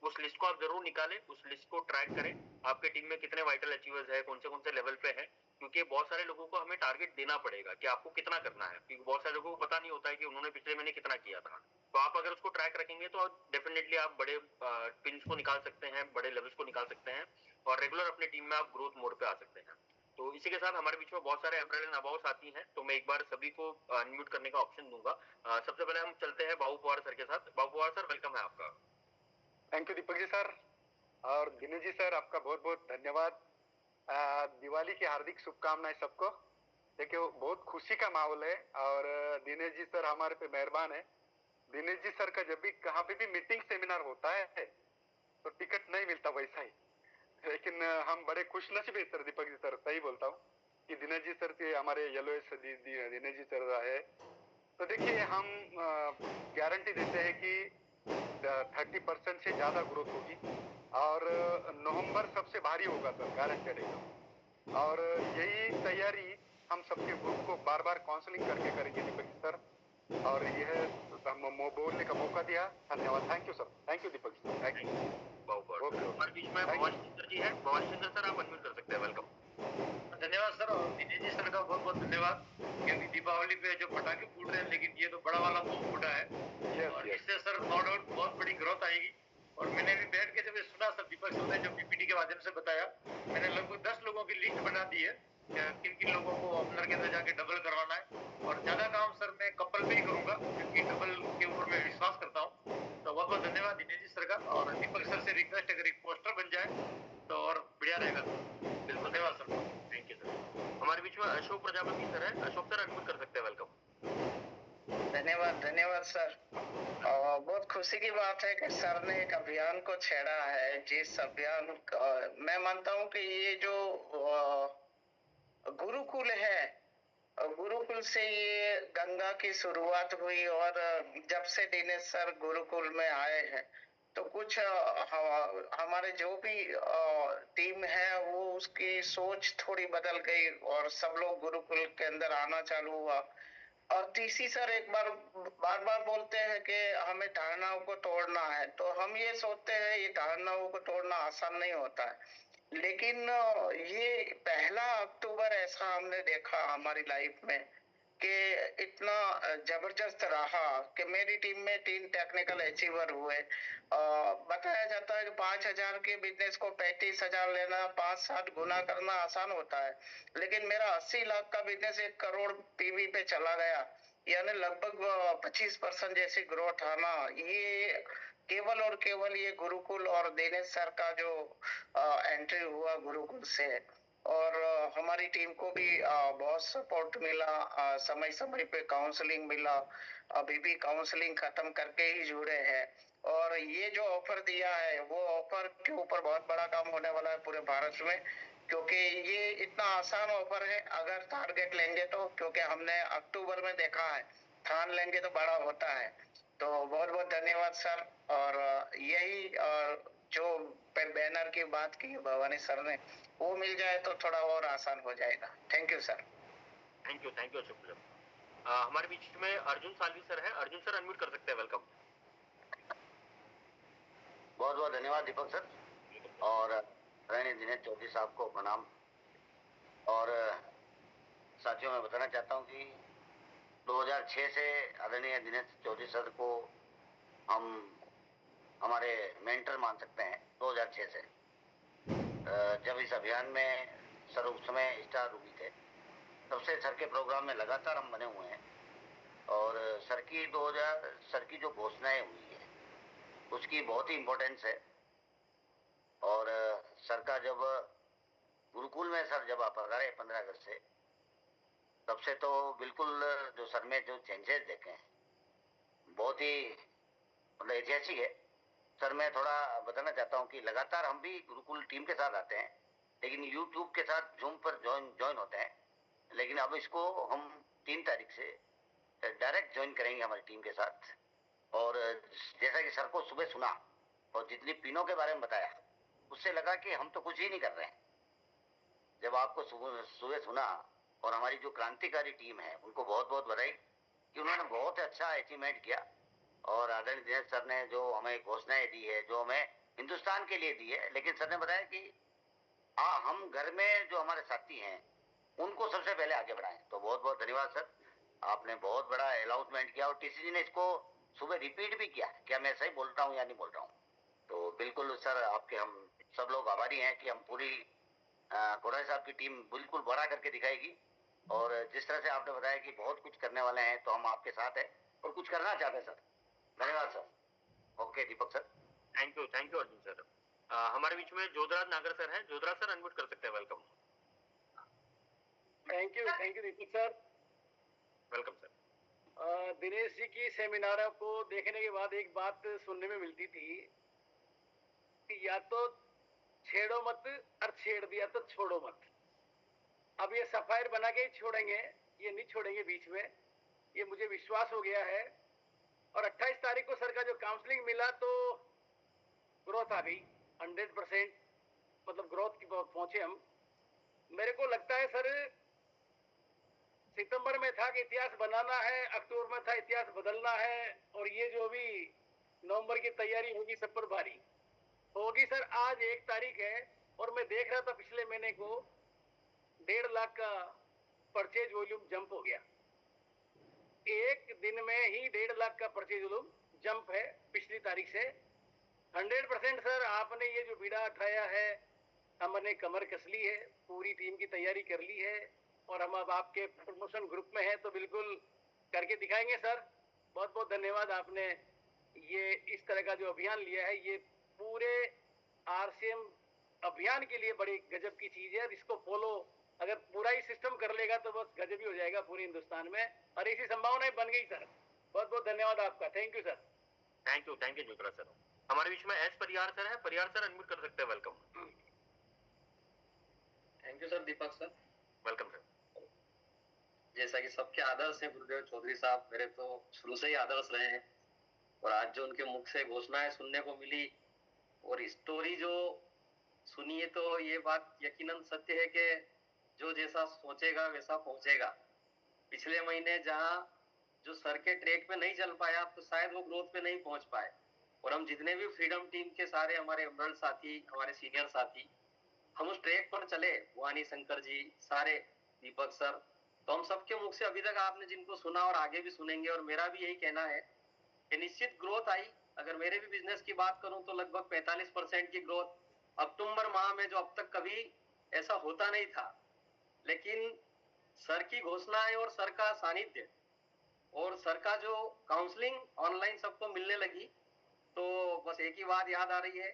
उस लिस्ट को आप जरूर निकालें, उस लिस्ट को ट्रैक करें, आपके टीम में कितने वाइटल अचीवर्स है, कौन से लेवल पे है। क्योंकि बहुत सारे लोगों को हमें टारगेट देना पड़ेगा कि आपको कितना करना है, क्योंकि बहुत सारे लोगों को पता नहीं होता है कि उन्होंने पिछले महीने कितना किया था। तो आप अगर उसको ट्रैक रखेंगे तो डेफिनेटली आप बड़े पिंस को निकाल सकते हैं, बड़े लेवल्स को निकाल सकते हैं और रेगुलर अपनी टीम में आप ग्रोथ मोड पे आ सकते हैं। तो इसी के साथ हमारे बीच में बहुत सारे एमराल्ड एंड अबाव साथी हैं, तो मैं एक बार सभी को अनम्यूट करने का ऑप्शन दूंगा। सबसे पहले हम चलते हैं बाबू पवार सर के साथ। बाबू पवार सर, वेलकम है आपका। Thank you Deepak ji sir, और दिनेश जी सर आपका बहुत बहुत धन्यवाद। दिवाली की हार्दिक शुभकामनाएं सबको। देखिए बहुत खुशी का माहौल है और दिनेश जी सर हमारे पे मेहरबान है। दिनेश जी सर का जब भी कहाँ पे भी मीटिंग सेमिनार होता है तो टिकट नहीं मिलता वैसा ही, लेकिन हम बड़े खुशनसीब है सर, दीपक जी सर सही बोलता हूँ कि दिनेश जी सर के हमारे येलो दिनेश जी सर है। तो देखिए हम गारंटी देते हैं कि 30% से ज्यादा ग्रोथ होगी और नवंबर सबसे भारी होगा सर, गारंटेड एकदम। और यही तैयारी हम सबके ग्रुप को बार बार काउंसलिंग करके करेंगे दीपक जी सर, और यह बोलने का मौका दिया, धन्यवाद। Thank you sir, thank you Deepak ji, thank you. हमारे बीच में भवानी शंकर जी हैं। भवानी शंकर सर आप अनम्यूट कर सकते हैं, वेलकम। धन्यवाद सर, और दिनेश जी सर का बहुत बहुत धन्यवाद, क्योंकि दीपावली पे जो पटाखे फूट रहे हैं लेकिन ये तो बड़ा वाला बम फूटा है और इससे सर नो डाउट बहुत बड़ी ग्रोथ आएगी। और मैंने भी बैठ के जब ये सुना सर, दीपक सर ने जब पीपीटी के माध्यम से बताया, मैंने लगभग 10 लोगों की लिस्ट बना दी है किन किन लोगों को ओपनर के अंदर जाके डबल करवाना है। और ज्यादा काम सर मैं कपल पे ही करूंगा क्योंकि डबल के ऊपर मैं विश्वास करता हूँ। तो बहुत बहुत धन्यवाद दिनेश जी सर का, और दीपक सर से रिक्वेस्ट अगर एक पोस्टर बन जाए तो और बढ़िया रहेगा। बिल्कुल, धन्यवाद सर, थैंक यू सर। हमारे बीच में अशोक प्रजापति सर है। अशोक सर अनम्यूट कर सकते हैं, वेलकम। धन्यवाद सर। बहुत खुशी की बात है कि सर ने एक अभियान को छेड़ा है, जिस अभियान मैं मानता हूँ कि ये जो गुरुकुल है, गुरुकुल से ये गंगा की शुरुआत हुई और जब से दिनेश सर गुरुकुल में आए हैं तो कुछ हमारे जो भी टीम है वो उसकी सोच थोड़ी बदल गई और सब लोग गुरुकुल के अंदर आना चालू हुआ। और टीसी सर एक बार बार बोलते हैं कि हमें धारणाओं को तोड़ना है, तो हम ये सोचते हैं ये धारणाओं को तोड़ना आसान नहीं होता है, लेकिन ये 1 अक्टूबर ऐसा हमने देखा हमारी लाइफ में कि इतना जबरदस्त रहा कि मेरी टीम में 3 टेक्निकल अचीवर हुए। बताया जाता है कि 5,000 के बिजनेस को 35,000 लेना, 5-7 गुना करना आसान होता है, लेकिन मेरा 80 लाख का बिजनेस 1 करोड़ पीवी पे चला गया, यानी लगभग 25% जैसी ग्रोथ आना, ये केवल और केवल ये गुरुकुल और दिनेश सर का जो एंट्री हुआ गुरुकुल से, और हमारी टीम को भी बहुत सपोर्ट मिला, समय समय पे काउंसलिंग मिला। अभी भी काउंसलिंग खत्म करके ही जुड़े हैं, और ये जो ऑफर दिया है वो ऑफर के ऊपर बहुत बड़ा काम होने वाला है पूरे भारत में, क्योंकि ये इतना आसान ऑफर है अगर टारगेट लेंगे तो, क्योंकि हमने अक्टूबर में देखा है ठान लेंगे तो बड़ा होता है। तो बहुत बहुत धन्यवाद सर। और यही जो बैनर की बात की भवानी सर ने, वो मिल जाए तो थोड़ा और आसान हो जाएगा। Thank you sir. Thank you Ashok भैया। हमारे बीच में अर्जुन सालवी सर है। अर्जुन सर अनम्यूट कर सकते हैं, वेलकम। बहुत बहुत धन्यवाद दीपक सर, और आदरणीय दिनेश चौधरी साहब को प्रणाम। और साथियों, मैं बताना चाहता हूं कि 2006 से आदरणीय दिनेश चौधरी सर को हम हमारे मेंटर मान सकते हैं। 2006 से जब इस अभियान में सर उस समय स्टार रूबी थे, तब से सर के प्रोग्राम में लगातार हम बने हुए हैं। और सर की जो घोषणाएं हुई है उसकी बहुत ही इम्पोर्टेंस है। और सर का जब गुरुकुल में सर जब आप पधारे 15 अगस्त से, तब से तो बिल्कुल जो सर में जो चेंजेस देखे हैं बहुत ही मतलब ऐतिहासिक है। सर मैं थोड़ा बताना चाहता हूं कि लगातार हम भी गुरुकुल टीम के साथ आते हैं, लेकिन यूट्यूब के साथ जूम पर ज्वाइन होते हैं। लेकिन अब इसको हम 3 तारीख से डायरेक्ट ज्वाइन करेंगे हमारी टीम के साथ। और जैसा कि सर को सुबह सुना और जितनी पिनों के बारे में बताया, उससे लगा कि हम तो कुछ ही नहीं कर रहे हैं। जब आपको सुबह सुना, और हमारी जो क्रांतिकारी टीम है उनको बहुत बहुत बधाई कि उन्होंने बहुत अच्छा अचीवमेंट किया। और आदरणीय दिनेश सर ने जो हमें घोषणाएं दी है, जो हमें हिंदुस्तान के लिए दी है, लेकिन सर ने बताया कि हम घर में जो हमारे साथी हैं उनको सबसे पहले आगे बढ़ाएं। तो बहुत बहुत धन्यवाद सर, आपने बहुत बड़ा अनाउंसमेंट किया। और टीसीजी ने इसको सुबह रिपीट भी किया। क्या मैं सही बोल रहा हूँ या नहीं बोल रहा हूँ? तो बिल्कुल सर, आपके हम सब लोग आभारी हैं कि हम पूरी कोठारी साहब की टीम बिल्कुल बड़ा करके दिखाएगी। और जिस तरह से आपने बताया कि बहुत कुछ करने वाले हैं, तो हम आपके साथ हैं और कुछ करना चाहते हैं सर। धन्यवाद sir. Okay Deepak sir. Thank you Arjun sir. हमारे बीच में जोधराज नागर सर हैं। जोधराज सर अनम्यूट कर सकते हैं, welcome. Thank you Deepak sir. Welcome sir. Dinesh ji की सेमिनारों को देखने के बाद एक बात सुनने में मिलती थी कि या तो छेड़ो मत, और छेड़ दिया तो छोड़ो मत। अब ये सफायर बना के ही छोड़ेंगे, ये नहीं छोड़ेंगे बीच में, ये मुझे विश्वास हो गया है। और 28 तारीख को सर का जो काउंसलिंग मिला तो ग्रोथ आ गई 100%, मतलब ग्रोथ की पहुंचे हम। मेरे को लगता है सर सितंबर में था कि इतिहास बनाना है, अक्टूबर में था इतिहास बदलना है, और ये जो भी नवंबर की तैयारी होगी सब पर भारी होगी सर। आज 1 तारीख है और मैं देख रहा था पिछले महीने को 1.5 लाख का परचेज वॉल्यूम जंप हो गया। एक दिन में ही 1.5 लाख का परचेज वॉल्यूम जंप है पिछली तारीख से। 100% सर आपने ये जो बीड़ा उठाया है, हमने कमर कस ली है, पूरी टीम की तैयारी कर ली है, और हम अब आपके प्रमोशन ग्रुप में हैं तो बिल्कुल करके दिखाएंगे सर। बहुत बहुत धन्यवाद, आपने ये इस तरह का जो अभियान लिया है, ये पूरे आरसीएम अभियान के लिए बड़ी गजब की चीज है। इसको फॉलो अगर पूरा ही सिस्टम कर लेगा तो बस गजब ही हो जाएगा पूरे हिंदुस्तान में, और ऐसी संभावनाएं बन गई सर। बहुत बहुत धन्यवाद आपका। Thank you sir. Thank you Jodhraj sir. हमारे बीच में एस परियार सर है। परियार सर अनम्यूट कर सकते हैं, welcome. Thank you sir Deepak sir. Welcome sir. जैसा कि सबके आदर्श हैं गुरुदेव चौधरी साहब, मेरे तो शुरू से ही आदर्श रहे हैं, और आज जो उनके मुख से घोषणाएं सुनने को मिली और स्टोरी जो सुनिए, तो ये बात यकीनन सत्य है कि जो जैसा सोचेगा वैसा पहुंचेगा। पिछले महीने जहां जो सर के ट्रैक पे नहीं चल पाया, तो शायद वो ग्रोथ पे नहीं पहुंच पाए। और हम जितने भी फ्रीडम टीम के सारे हमारे एमरल्ड साथी, हमारे सीनियर साथी, हम उस ट्रैक पर चले, वानी शंकर जी, सारे दीपक सर, तो हम सबके मुख से अभी तक आपने जिनको सुना और आगे भी सुनेंगे, और मेरा भी यही कहना है कि निश्चित ग्रोथ आई। अगर मेरे भी बिजनेस की बात करूं तो लगभग 45% की ग्रोथ अक्टूबर माह में, जो अब तक कभी ऐसा होता नहीं था। लेकिन सर की घोषणाएं और सर का सानिध्य और सर का जो काउंसलिंग ऑनलाइन सबको मिलने लगी, तो बस एक ही बात याद आ रही है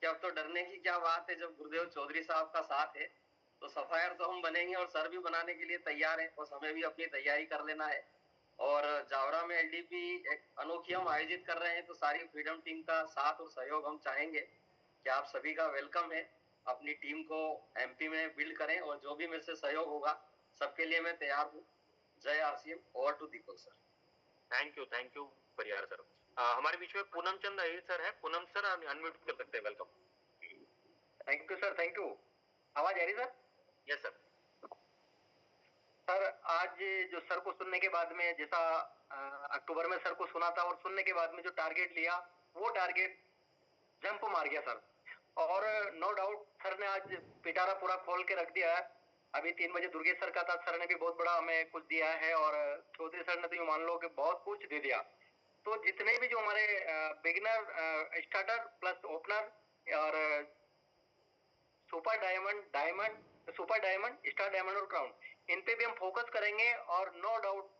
कि अब तो डरने की क्या बात है। जब गुरुदेव चौधरी साहब का साथ है तो सफायर तो हम बनेंगे, और सर भी बनाने के लिए तैयार है। बस हमें भी अपनी तैयारी कर लेना है। और जावरा में एलडीपी एक अनोखी हम आयोजित कर रहे हैं, तो सारी फ्रीडम टीम का साथ और सहयोग हम चाहेंगे कि आप सभी का वेलकम है। अपनी टीम को एमपी में बिल्ड करें, और जो भी मेरे से सहयोग होगा सबके लिए मैं तैयार हूँ। जय RCM. Over to Deepak sir. Thank you Pariyar sir. हमारे बीच में पूनम चंद अहिर सर है। पूनम सर अनम्यूट कर सकते हैं, welcome. Thank you sir, thank you. आवाज आ रही सर? Yes sir. सर आज जो सर को सुनने के बाद में, जैसा अक्टूबर में सर को सुना था और सुनने के बाद में जो टारगेट लिया, वो टारगेट जंप मार गया सर। और नो डाउट सर ने आज पिटारा पूरा खोल के रख दिया है। अभी 3 बजे दुर्गेश सर का था, सर ने भी बहुत बड़ा हमें कुछ दिया है, और चौधरी सर ने तो मान लो कि बहुत कुछ दे दिया। तो जितने भी जो हमारे बिगिनर, स्टार्टर प्लस ओपनर और सुपर डायमंड, स्टार डायमंड और क्राउन, इन पे भी हम फोकस करेंगे। और नो डाउट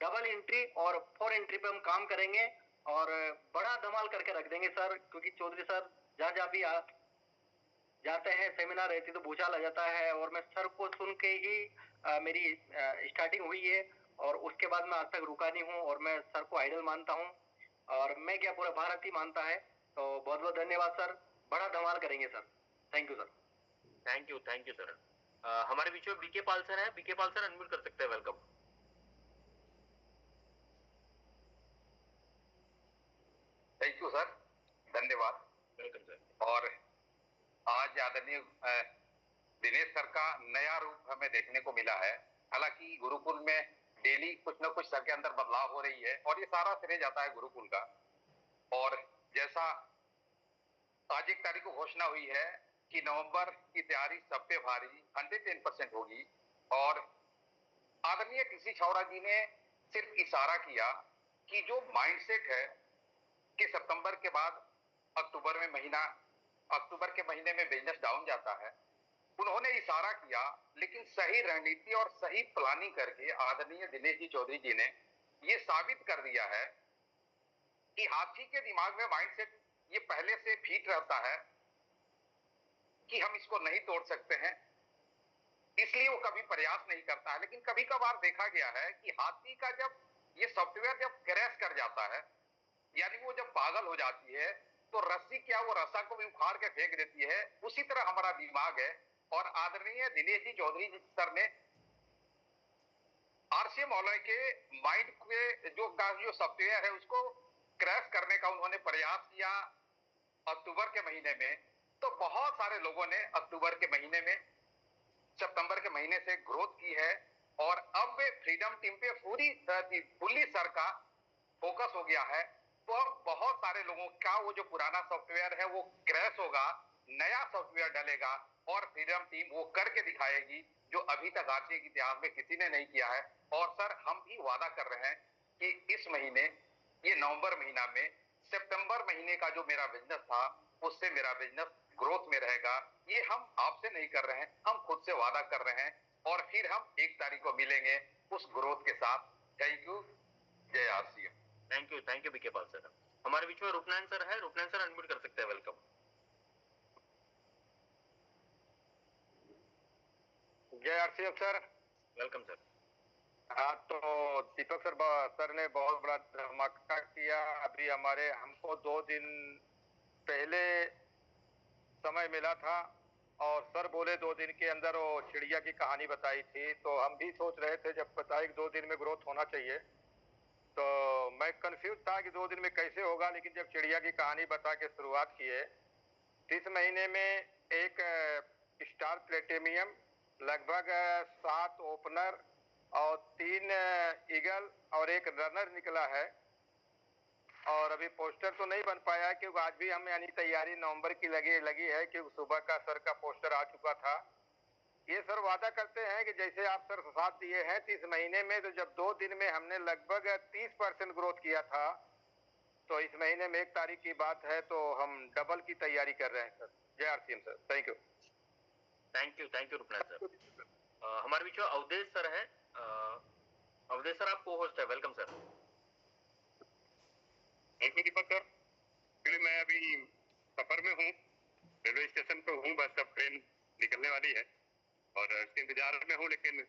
डबल एंट्री और 4 एंट्री पे हम काम करेंगे और बड़ा धमाल करके रख देंगे सर। क्योंकि चौधरी सर जहाँ भी जाते हैं, सेमिनार रहती तो भूचाल आ जाता है। और मैं सर को सुन के ही मेरी स्टार्टिंग हुई है, और उसके बाद मैं आज तक रुका नहीं हूँ। और मैं सर को आइडल मानता हूँ, और मैं क्या पूरा भारत ही मानता है। तो बहुत बहुत धन्यवाद सर, बड़ा धमाल करेंगे sir. Thank you sir. Thank you sir. हमारे बीच में बीके पाल सर है। बीके पाल सर अनम्यूट कर सकते हैं, वेलकम। थैंक यू सर, धन्यवाद। Welcome sir. और आज आदरणीय दिनेश सर का नया रूप हमें देखने को मिला है। हालांकि गुरुकुल में डेली कुछ न कुछ सर के अंदर बदलाव हो रही है, और ये सारा श्रेय जाता है गुरुकुल का। और जैसा आज 1 तारीख को घोषणा हुई है कि नवंबर की तैयारी सब पे भारी 110% होगी, और आदरणीय टीसी छावरा जी ने सिर्फ इशारा किया कि जो माइंडसेट है कि सितंबर के बाद अक्टूबर के महीने में बिजनेस डाउन जाता है, उन्होंने इशारा किया। लेकिन सही रणनीति और सही प्लानिंग करके आदरणीय दिनेश जी चौधरी जी ने ये साबित कर दिया है कि हाथी के दिमाग में माइंडसेट ये पहले से फिट रहता है कि हम इसको नहीं तोड़ सकते हैं, इसलिए वो कभी प्रयास नहीं करता है। लेकिन कभी कभार देखा गया है कि हाथी का जब ये सॉफ्टवेयर जब क्रैश कर जाता है, यानी वो जब पागल हो जाती है, तो रस्सी क्या वो रस्सा को भी उखाड़ के फेंक देती है। उसी तरह हमारा दिमाग है। और आदरणीय दिनेश जी चौधरी सर ने आरसीएम मौलवी के माइंड के जो सॉफ्टवेयर है उसको क्रैश करने का उन्होंने प्रयास किया अक्टूबर के महीने में। तो बहुत सारे लोगों ने अक्टूबर के महीने में, सितंबर के महीने से ग्रोथ की है, और अब फ्रीडम टीम पे फुल्ली सर का फोकस हो गया है। तो अब बहुत सारे लोगों का वो जो पुराना सॉफ्टवेयर है वो क्रैश होगा, नया सॉफ्टवेयर डलेगा, और फ्रीडम टीम वो करके दिखाएगी जो अभी तक आरसीए के इतिहास में किसी ने नहीं किया है। और सर हम भी वादा कर रहे हैं कि इस महीने, ये नवंबर महीना में, सितंबर महीने का जो मेरा बिजनेस था उससे मेरा बिजनेस ग्रोथ में रहेगा। ये हम आपसे नहीं कर रहे हैं, हम खुद से वादा कर रहे हैं, और फिर हम 1 तारीख को मिलेंगे उस ग्रोथ के साथ। Thank you. जय RCM. Thank you BK Pal sir. हमारे बीच में रूपनारायण सर है। रूपनारायण सर अनम्यूट कर सकते हैं, वेलकम। जय आरसीएम सर। Welcome sir. हाँ, तो दीपक सर ने बहुत बड़ा धमाका किया। अभी हमको 2 दिन पहले समय मिला था, और सर बोले 2 दिन के अंदर वो चिड़िया की कहानी बताई थी। तो हम भी सोच रहे थे, जब बताए 2 दिन में ग्रोथ होना चाहिए, तो मैं कंफ्यूज था कि 2 दिन में कैसे होगा। लेकिन जब चिड़िया की कहानी बता के शुरुआत किए, इस महीने में एक स्टार प्लेटिनियम, लगभग 7 ओपनर और 3 ईगल और 1 रनर निकला है। और अभी पोस्टर तो नहीं बन पाया, क्योंकि आज भी हमें यानी तैयारी नवंबर की लगी है, क्योंकि सुबह का सर का पोस्टर आ चुका था। ये सर वादा करते हैं कि जैसे आप सर साथ दिए हैं 30 महीने में, तो जब 2 दिन में हमने लगभग 30% ग्रोथ किया था, तो इस महीने में 1 तारीख की बात है तो हम डबल की तैयारी कर रहे हैं सर। जय RCM sir. Thank you Rupnath sir. हमारे बीच में अवधेश सर है। अवधेश सर आप को होस्ट है, welcome sir. Thank you Deepak sir. Actually मैं अभी सफर में हूँ, रेलवे स्टेशन पे हूँ, बस अब ट्रेन निकलने वाली है और इसके इंतजार में हूँ, लेकिन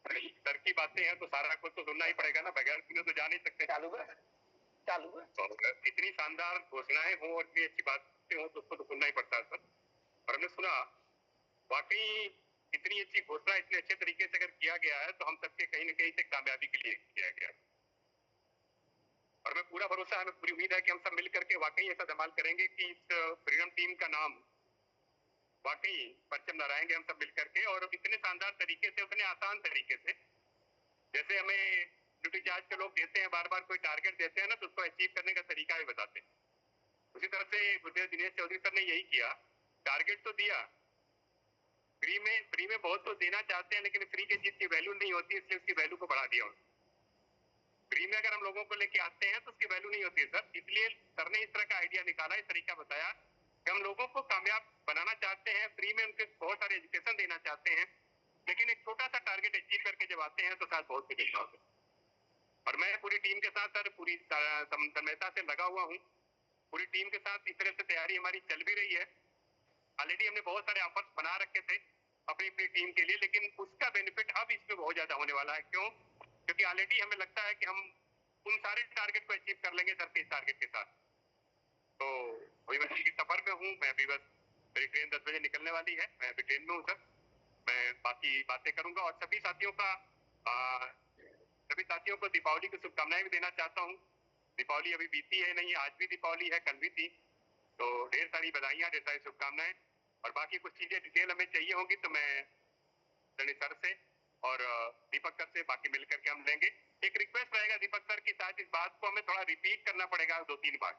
सर की बातें हैं तो सारा कुछ तो सुनना ही पड़ेगा ना, बगैर सुने तो जा नहीं सकते। चालू है। और इतनी शानदार घोषणाएं हो और इतनी अच्छी बातें हो तो उसको तो सुनना ही पड़ता है सर। और हमने सुना वाकई इतनी अच्छी घोषणा इतने अच्छे तरीके से अगर किया गया है तो हम सबके कहीं न कहीं से कामयाबी के लिए किया गया है। और हमें पूरा भरोसा है, हमें पूरी उम्मीद है कि हम सब मिल करके वाकई ऐसा धमाल करेंगे कि इस फ्रीडम टीम का नाम वाकई परचम लहराएंगे हम सब मिल करके, और इतने शानदार तरीके से, उतने आसान तरीके से, जैसे हमें ड्यूटी चार्ज के लोग देते हैं, बार बार कोई टारगेट देते हैं ना तो उसको अचीव करने का तरीका भी बताते हैं। उसी तरह से गुरुदेव दिनेश चौधरी सर ने यही किया, टारगेट तो दिया, फ्री में बहुत कुछ देना चाहते हैं, लेकिन फ्री की चीज की वैल्यू नहीं होती, इसलिए उसकी वैल्यू को बढ़ा दिया। फ्री में अगर हम लोगों को लेके आते हैं तो उसकी वैल्यू नहीं होती है सर, इसलिए सर ने इस तरह का आइडिया निकाला, इस तरीका बताया कि हम लोगों को कामयाब बनाना चाहते हैं, फ्री में उनके बहुत सारे एजुकेशन देना चाहते हैं, लेकिन एक छोटा सा टारगेट अचीव करके जब आते हैं तो शायद बहुत कुछ होता है। और मैं पूरी टीम के साथ सर पूरी तन्मयता से लगा हुआ हूँ, पूरी टीम के साथ इस तरह से तैयारी हमारी चल भी रही है। ऑलरेडी हमने बहुत सारे ऑफर्स बना रखे थे अपनी अपनी टीम के लिए, लेकिन उसका बेनिफिट अब इसमें बहुत ज्यादा होने वाला है। क्यों? क्योंकि ऑलरेडी हमें लगता है कि हम उन सारे टारगेट को अचीव कर लेंगे सर के इस टारगेट के साथ। तो वही मैं सफर में हूँ, मैं अभी बस मेरी ट्रेन 10 बजे निकलने वाली है, मैं अभी ट्रेन में हूँ सर। मैं बाकी बातें करूंगा और सभी साथियों को दीपावली की शुभकामनाएं भी देना चाहता हूँ। दीपावली अभी बीती है नहीं, आज भी दीपावली है, कल भी थी, तो ढेर सारी बधाइयाँ, ढेर सारी शुभकामनाएं। और बाकी कुछ चीजें डिटेल हमें चाहिए होंगी तो मैं सर से और दीपक सर से बाकी मिलकर के हम लेंगे। एक रिक्वेस्ट रहेगा दीपक सर की, शायद इस बात को हमें थोड़ा रिपीट करना पड़ेगा 2-3 बार।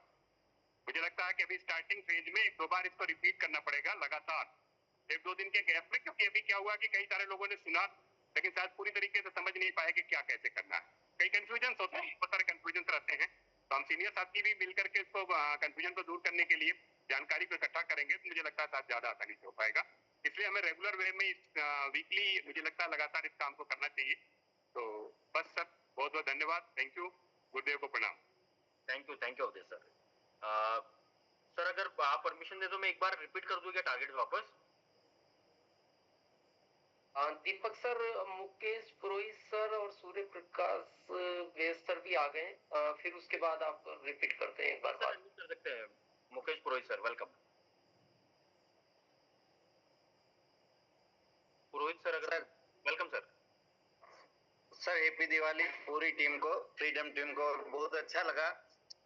मुझे लगता है कि अभी स्टार्टिंग फेज में 1-2 बार इसको रिपीट करना पड़ेगा लगातार, 1-2 दिन के गैप में, क्योंकि अभी क्या हुआ कि कई सारे लोगों ने सुना लेकिन शायद पूरी तरीके से समझ नहीं पाए कि क्या कैसे करना है। कई कंफ्यूजन होते हैं, बहुत सारे कंफ्यूजन रहते हैं, तो हम सीनियर साथी भी मिलकर के इसको कंफ्यूजन को दूर करने के लिए जानकारी को इकट्ठा करेंगे तो मुझे लगता है शायद ज्यादा आसानी से हो पाएगा। इसलिए हमें रेगुलर वे में वीकली मुझे लगता है लगातार इस काम को करना चाहिए। तो बस सर, बहुत बहुत धन्यवाद, थैंक यू, गुरुदेव को प्रणाम। Thank you Avdhesh sir. Sir अगर आप परमिशन दे तो मैं एक बार रिपीट कर दूं क्या टारगेट वापस? दीपक सर, मुकेश पुरोहित सर और सूर्य प्रकाश वेद सर भी आ गए, फिर उसके बाद आप रिपीट करते हैं एक बार बात कर सकते हैं। Mukesh Purohit sir welcome. पुरोहित सर अगर welcome sir. Sir happy Diwali पूरी टीम को, फ्रीडम टीम को। बहुत अच्छा लगा,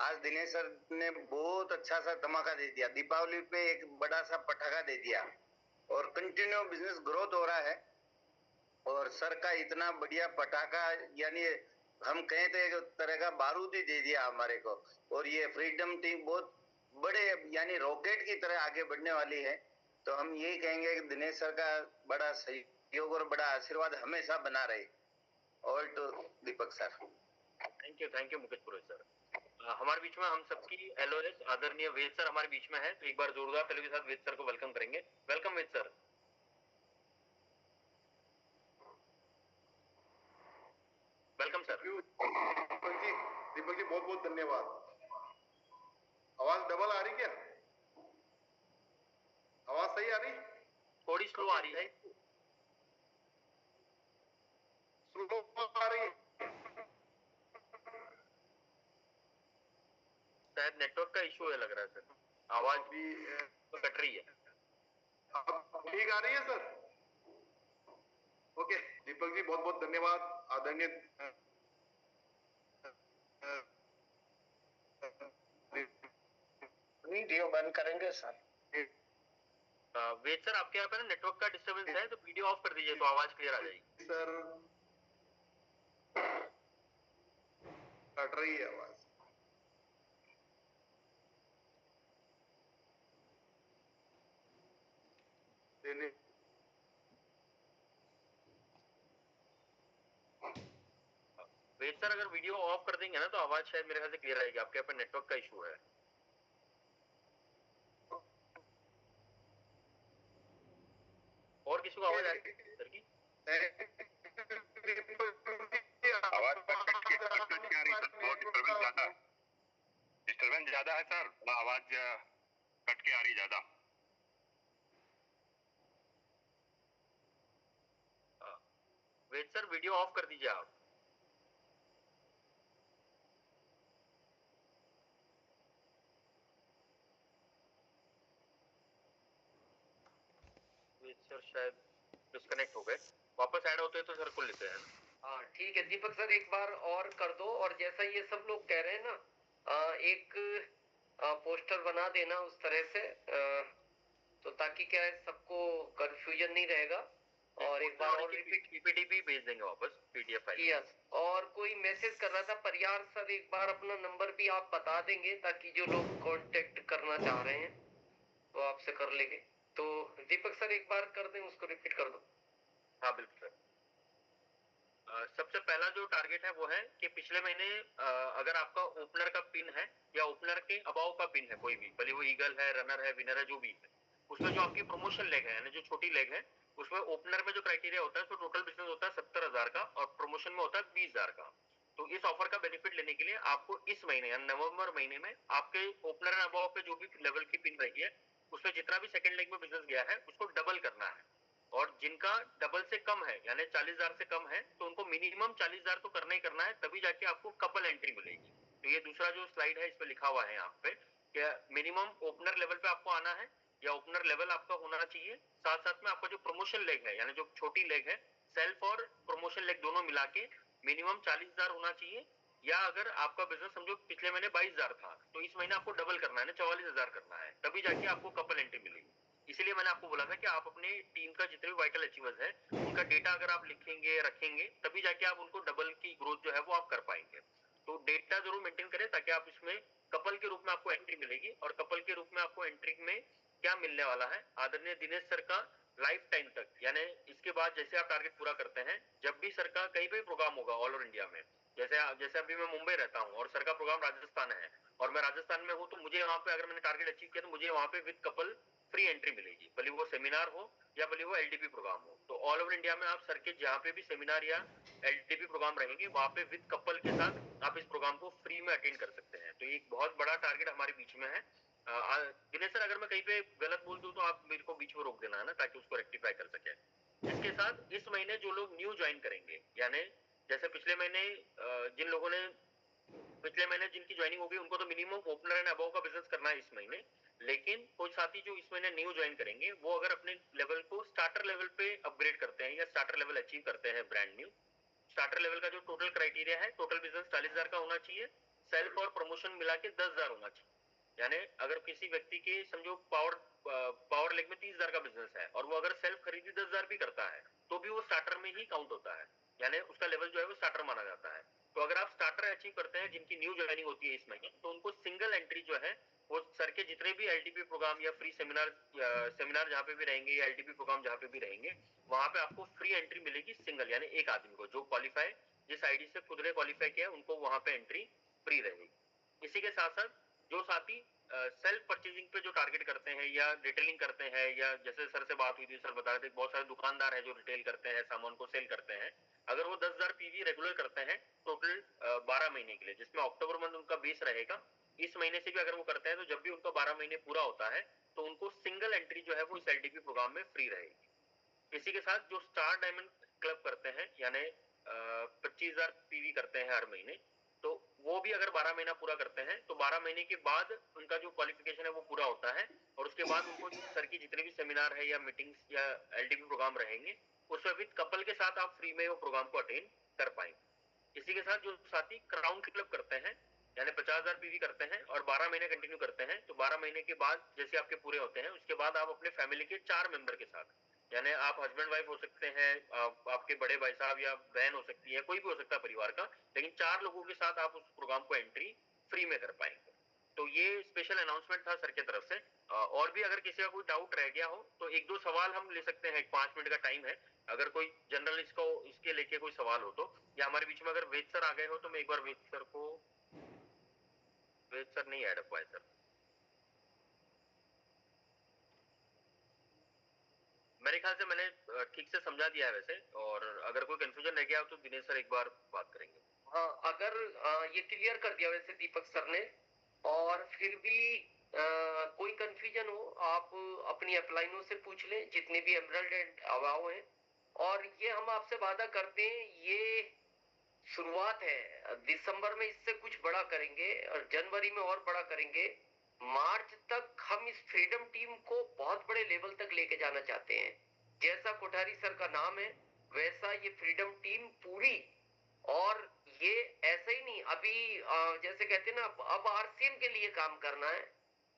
आज दिनेश सर ने बहुत अच्छा सा धमाका दे दिया, दीपावली पे एक बड़ा सा पटाखा दे दिया और कंटिन्यू बिजनेस ग्रोथ हो रहा है। और सर का इतना बढ़िया पटाखा, यानी हम कहें तो एक तरह का बारूद ही दे दिया हमारे को। और ये फ्रीडम टीम बहुत बड़े यानी रॉकेट की तरह आगे बढ़ने वाली है। तो हम यही कहेंगे कि दिनेश सर का बड़ा सहयोग और बड़ा आशीर्वाद हमेशा बना रहे। All to Deepak sir. Thank you Mukesh Purohit sir. हमारे बीच में हम सबकी एलओएस आदरणीय वेद सर हमारे बीच में है, तो एक बार जोरदार तालियों के साथ वेद सर को वेलकम करेंगे। Welcome Ved sir. Welcome sir. Deepak ji बहुत बहुत धन्यवाद। आवाज डबल आ रही क्या? आवाज सही आ रही? थोड़ी स्लो आ रही है। स्लो आ रही है? शायद नेटवर्क का इशू है लग रहा है सर, आवाज भी कट रही है। अब ठीक आ रही है सर? ओके दीपक जी बहुत बहुत धन्यवाद। आदरणीय वीडियो बंद करेंगे सर। वेद सर आपके यहाँ पे ना नेटवर्क का डिस्टर्बेंस है, तो वीडियो ऑफ कर दीजिए तो आवाज क्लियर आ जाएगी। सर कट रही है आवाज। वेद सर अगर वीडियो ऑफ कर देंगे ना तो आवाज शायद मेरे ख्याल से क्लियर आएगी, आपके यहाँ पे नेटवर्क का इशू है। और किसी को आवाज आ रही है सर की? आवाज कट के आ रही है, बहुत डिस्टर्बेंस ज्यादा है सर, आवाज कट के आ रही ज्यादा। वेद सर वीडियो ऑफ कर दीजिए आप। वेद सर शायद डिस्कनेक्ट हो गए, वापस ऐड होते तो सर को लेते हैं। हाँ ठीक है दीपक सर, एक बार और कर दो। और जैसा ये सब लोग कह रहे हैं ना, एक पोस्टर बना देना उस तरह से, तो ताकि क्या है सबको कंफ्यूजन नहीं रहेगा। और एक बार और पीपीटी भी भेज देंगे वापस पीडीएफ फाइल। यस, और कोई मैसेज कर रहा था परियार सर, एक बार अपना नंबर भी आप बता देंगे ताकि जो लोग कांटेक्ट करना चाह रहे हैं वो आपसे कर लेंगे। तो दीपक सर एक बार कर दें, उसको रिपीट कर दो। हाँ बिल्कुल सर। सबसे पहला जो टारगेट है वो है कि पिछले महीने अगर आपका ओपनर का पिन है या ओपनर के अबाव का पिन है कोई भी, भले वो ईगल है, रनर है, विनर है, जो भी है, उसमें जो आपकी प्रमोशन लेग है यानी जो छोटी लेग है, उसमें ओपनर में जो क्राइटेरिया होता है उसमें टोटल बिजनेस होता है 70,000 का और प्रमोशन में होता है 20,000 का। तो इस ऑफर का बेनिफिट लेने के लिए आपको इस महीने यानी नवंबर महीने में आपके ओपनर एंड अबाव पे जो भी लेवल की पिन रही है उसमें जितना भी सेकंड लेग में बिजनेस गया है उसको डबल करना है। और जिनका डबल से कम है यानी 40,000 से कम है तो उनको मिनिमम 40,000 तो करना ही करना है, तभी जाके आपको कपल एंट्री मिलेगी। तो ये दूसरा जो स्लाइड है इस पे लिखा हुआ है यहाँ पे कि मिनिमम ओपनर लेवल पे आपको आना है या ओपनर लेवल आपका होना चाहिए। साथ साथ में आपका जो प्रमोशन लेग है यानी जो छोटी लेग है, सेल्फ और प्रमोशन लेग दोनों मिला के मिनिमम 40,000 होना चाहिए। या अगर आपका बिजनेस समझो पिछले महीने 22,000 था तो इस महीने आपको डबल करना है, 44,000 करना है, तभी जाके आपको कपल एंट्री मिलेगी। इसीलिए मैंने आपको बोला था कि आप अपने टीम का जितने भी वाइटल अचीवर्स है उनका डेटा अगर आप लिखेंगे रखेंगे तभी जाके आप उनको डबल की ग्रोथ जो है वो आप कर पाएंगे। तो डेटा जरूर मेंटेन करें ताकि आप इसमें कपल के रूप में आपको एंट्री मिलेगी। और कपल के रूप में आपको एंट्री में क्या मिलने वाला है, आदरणीय दिनेश सर का लाइफ टाइम तक यानी इसके बाद जैसे आप टारगेट पूरा करते हैं, जब भी सर का कहीं भी प्रोग्राम होगा ऑल ओवर इंडिया में, जैसे अभी मैं मुंबई रहता हूँ और सर का प्रोग्राम राजस्थान है और मैं राजस्थान में हूँ, तो मुझे वहां पे अगर मैंने टारगेट अचीव किया तो मुझे वहां पे विद कपल फ्री एंट्री मिलेगी, भले वो सेमिनार हो या भले वो एलडीपी प्रोग्राम हो। तो ऑल ओवर इंडिया में आप सर के जहाँ पे भी सेमिनार या एलडीपी प्रोग्राम रहेंगे वहां पे विद कपल के साथ आप इस प्रोग्राम को फ्री में अटेंड कर सकते हैं। तो ये एक बहुत बड़ा टारगेट हमारे बीच में है। दिनेश सर अगर मैं कहीं पे गलत बोल दूं तो आप मेरे को बीच में रोक देना है ना, ताकि उसको रेक्टिफाई कर सके। इसके साथ इस महीने जो लोग न्यू ज्वाइन करेंगे यानी जैसे पिछले महीने जिन लोगों ने पिछले महीने जिनकी ज्वाइनिंग होगी उनको तो मिनिमम ओपनर एंड अबव का बिजनेस करना है इस महीने, लेकिन कुछ साथी जो इस महीने न्यू ज्वाइन करेंगे वो अगर अपने लेवल को स्टार्टर लेवल पे अपग्रेड करते हैं या स्टार्टर लेवल अचीव करते हैं ब्रांड न्यू, स्टार्टर लेवल का जो टोटल क्राइटेरिया है टोटल बिजनेस 40,000 का होना चाहिए, सेल्फ और प्रमोशन मिला के 10,000 होना चाहिए। यानी अगर किसी व्यक्ति के समझो पावर लेग में 30,000 का बिजनेस है और वो अगर सेल्फ खरीदी 10,000 भी करता है तो भी वो स्टार्टर में ही काउंट होता है, यानी उसका लेवल जो है वो स्टार्टर माना जाता है। तो अगर आप स्टार्टर अचीव करते हैं जिनकी न्यू ज्वाइनिंग होती है इस महीने, तो उनको सिंगल एंट्री जो है वो सर के जितने भी एलटीपी प्रोग्राम या फ्री सेमिनार जहाँ पे भी रहेंगे या एलटीपी प्रोग्राम जहाँ पे भी रहेंगे वहां पे आपको फ्री एंट्री मिलेगी सिंगल, यानी एक आदमी को जो क्वालिफाई जिस आईडी से खुद ने क्वालिफाई किया उनको वहां पे एंट्री फ्री रहेगी। इसी के साथ साथ जो साथी सेल्फ परचेजिंग पे जो टारगेट करते हैं या रिटेलिंग करते हैं, या जैसे सर से बात हुई थी, सर बता रहे थे बहुत सारे दुकानदार हैं जो रिटेल करते हैं, सामान को सेल करते हैं, अगर वो 10,000 पीवी रेगुलर करते हैं टोटल 12 महीने के लिए, जिसमें अक्टूबर मंथ उनका बेस रहेगा, इस महीने से भी अगर वो करते हैं तो जब भी उनका 12 महीने पूरा होता है तो उनको सिंगल एंट्री जो है वो इस एलडीपी प्रोग्राम में फ्री रहेगी। इसी के साथ जो स्टार डायमंड क्लब करते हैं यानी 25,000 पीवी करते हैं हर महीने, तो वो भी अगर 12 महीना पूरा करते हैं तो 12 महीने के बाद उनका जो क्वालिफिकेशन है वो पूरा होता है और उसके बाद उनको सर की जितने भी सेमिनार है या मीटिंग्स या एलडीपी प्रोग्राम रहेंगे उसमें विद कपल के साथ आप फ्री में वो प्रोग्राम को अटेंड कर पाएंगे। इसी के साथ जो साथी क्राउन क्लब करते हैं यानी 50,000 पीवी करते हैं और 12 महीने कंटिन्यू करते हैं, तो 12 महीने के बाद जैसे आपके पूरे होते हैं उसके बाद आप अपने फैमिली के 4 मेंबर के साथ, यानी आप हस्बैंड वाइफ हो सकते हैं, आपके बड़े भाई साहब या बहन हो सकती है, कोई भी हो सकता है परिवार का, लेकिन 4 लोगों के साथ आप उस प्रोग्राम को एंट्री फ्री में कर पाएंगे। तो ये स्पेशल अनाउंसमेंट था सर की तरफ से। और भी अगर किसी का कोई डाउट रह गया हो तो एक दो सवाल हम ले सकते हैं, 5 मिनट का टाइम है, अगर कोई जनरल इसको इसके लेके कोई सवाल हो तो, या हमारे बीच में अगर वेद सर आ गए हो तो मैं एक बार वेद सर नहीं ऐड हो पाए सर। मेरे ख्याल से मैंने ठीक से समझा दिया है वैसे, और अगर कोई कंफ्यूजन रह गया हो तो दिनेश सर एक बार बात करेंगे। हाँ, अगर ये क्लियर कर दिया वैसे दीपक सर ने, और फिर भी कोई कंफ्यूजन हो आप अपनी अपलाइनों से पूछ लें, जितने भी एमरल्ड एंड अवाव हैं। और ये हम आपसे वादा करते हैं, ये शुरुआत है, दिसंबर में इससे कुछ बड़ा करेंगे और जनवरी में और बड़ा करेंगे। मार्च तक हम इस फ्रीडम टीम को बहुत बड़े लेवल तक लेके जाना चाहते हैं। जैसा कोठारी सर का नाम है वैसा ये फ्रीडम टीम पूरी, और ये ऐसे ही नहीं, अभी जैसे कहते हैं ना, अब आरसीएम के लिए काम करना है।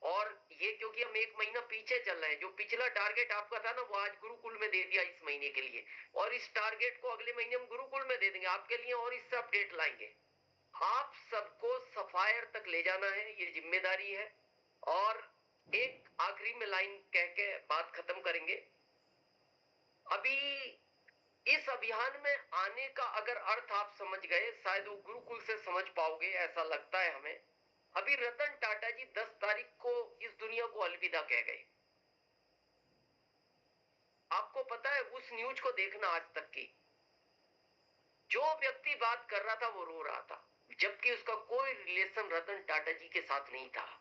और ये क्योंकि हम 1 महीना पीछे चल रहे हैं, जो पिछला टारगेट आपका था ना वो आज गुरुकुल में दे दिया इस महीने के लिए, और इस टारगेट को अगले महीने हम गुरुकुल में दे देंगे आपके लिए, और इससे अपडेट लाएंगे। आप सबको सफायर तक ले जाना है, ये जिम्मेदारी है। और एक आखिरी में लाइन कह के बात खत्म करेंगे। अभी इस अभियान में आने का अगर अर्थ आप समझ गए, शायद वो गुरुकुल से समझ पाओगे, ऐसा लगता है हमें। अभी रतन टाटा जी 10 तारीख को इस दुनिया को अलविदा कह गए। आपको पता है, उस न्यूज को देखना आज तक की, जो व्यक्ति बात कर रहा था वो रो रहा था, जबकि उसका कोई रिलेशन रतन टाटा जी के साथ नहीं था।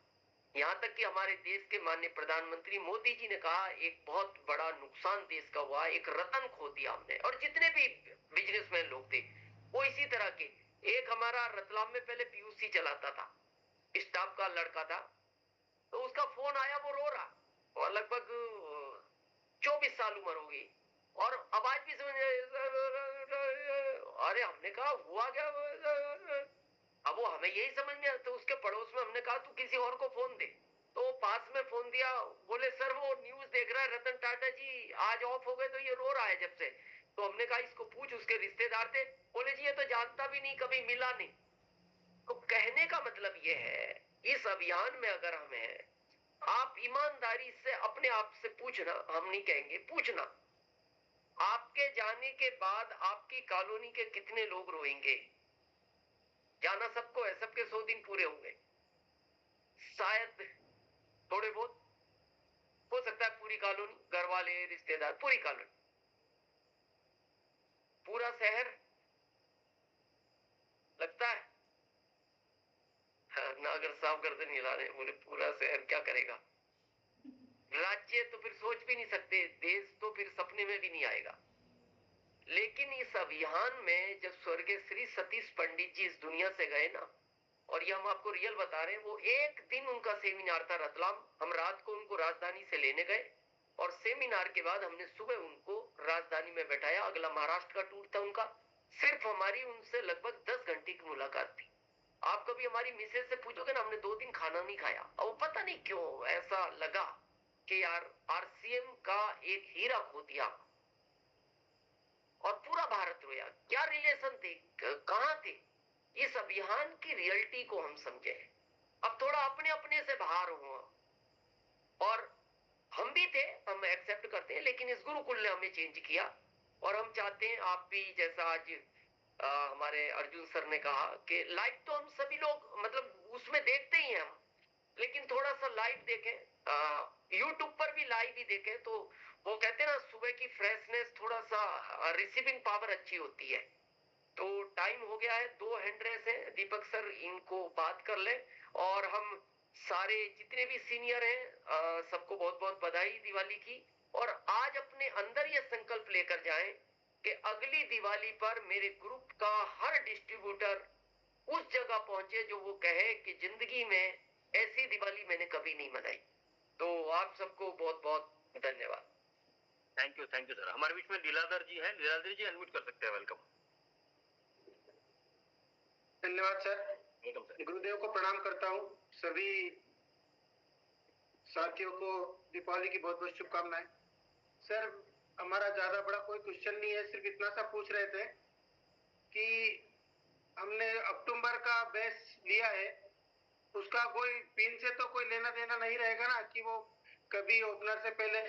यहाँ तक कि हमारे देश के माननीय प्रधानमंत्री मोदी जी ने कहा एक बहुत बड़ा नुकसान देश का हुआ, एक रतन खो दिया हमने। और जितने भी बिजनेसमैन लोग थे वो इसी तरह के, एक हमारा रतलाम में पहले पीयूसी चलाता था, स्टाफ का लड़का था, तो उसका फोन आया, वो रो रहा, और लगभग 24 साल उम्र हो गई, और आवाज भी समझ, अरे हमने कहा हुआ क्या, अब वो हमें यही समझ में, तो उसके पड़ोस में हमने कहा तू किसी और को फोन दे, तो पास में फोन दिया, बोले सर वो न्यूज देख रहा है, रतन टाटा जी आज ऑफ हो गए, तो ये रो रहा है जब से। तो हमने कहा इसको पूछ, उसके रिश्तेदार थे, बोले जी ये तो जानता भी नहीं, कभी मिला नहीं। तो कहने का मतलब ये है, इस अभियान में अगर हम हैं, आप ईमानदारी से अपने आप से पूछना, हम नहीं कहेंगे, पूछना आपके जाने के बाद आपकी कॉलोनी के कितने लोग रोएंगे। जाना सबको है, सबके 100 दिन पूरे होंगे, शायद थोड़े बहुत, हो सकता है पूरी कॉलोनी, घर वाले, रिश्तेदार, पूरी कॉलोनी, पूरा शहर, लगता है नागर साहब गर्दन हिला रहे, बोले पूरा शहर क्या करेगा। राज्य तो फिर सोच भी नहीं सकते, देश तो फिर सपने में भी नहीं आएगा। लेकिन इस अभियान में जब स्वर्गीय श्री सतीश पंडित जी इस दुनिया से गए ना, और ये हम आपको रियल बता रहे हैं, वो एक दिन उनका सेमिनार था रतलाम, हम रात को उनको राजधानी से लेने गए, और सेमिनार के बाद हमने सुबह उनको राजधानी में बैठाया। अगला महाराष्ट्र का टूर था उनका। सिर्फ हमारी उनसे लगभग 10 घंटे की मुलाकात थी। आप कभी हमारी मिसेज से पूछोगे ना, हमने 2 दिन खाना नहीं खाया, और वो पता नहीं क्यों ऐसा लगा कि यार आरसीएम का एक हीरा खो दिया, और पूरा भारत रोया। क्या रिलेशन थे, कहां थे, इस अभियान की रियलिटी को हम समझे। अब थोड़ा अपने अपने से बाहर हो, और हम भी थे, हम एक्सेप्ट करते हैं, लेकिन इस गुरुकुल ने हमें चेंज किया। और हम चाहते हैं आप भी, जैसा आज हमारे अर्जुन सर ने कहा कि लाइव तो हम सभी लोग मतलब उसमें देखते ही हैं हम, लेकिन थोड़ा सा लाइव देखें, यूट्यूब पर भी लाइव ही देखें, तो वो कहते हैं ना सुबह की फ्रेशनेस, थोड़ा सा रिसीविंग पावर अच्छी होती है। तो टाइम हो गया है, 2 हैंड रेस है, दीपक सर इनको बात कर ले, और हम सारे जितने भी सीनियर हैं सबको बहुत बहुत बधाई दिवाली की। और आज अपने अंदर ये संकल्प लेकर जाएं कि अगली दिवाली पर मेरे ग्रुप का हर डिस्ट्रीब्यूटर उस जगह पहुंचे जो वो कहे कि जिंदगी में ऐसी दिवाली मैंने कभी नहीं मनाई। तो आप सबको बहुत बहुत धन्यवाद। Thank you sir. हमारे बीच में लीलाधर जी हैं, लीलाधर जी अनम्यूट कर सकते हैं, वेलकम। धन्यवाद सर। Welcome sir. गुरुदेव को प्रणाम करता हूँ, सभी साथियों को दीपावली की बहुत बहुत शुभकामनाएं। सर हमारा ज्यादा बड़ा कोई क्वेश्चन नहीं है, सिर्फ इतना सा पूछ रहे थे कि हमने अक्टूबर का बैच लिया है, उसका कोई पिन से तो कोई लेना देना नहीं रहेगा ना, कि वो कभी ओपनर से पहले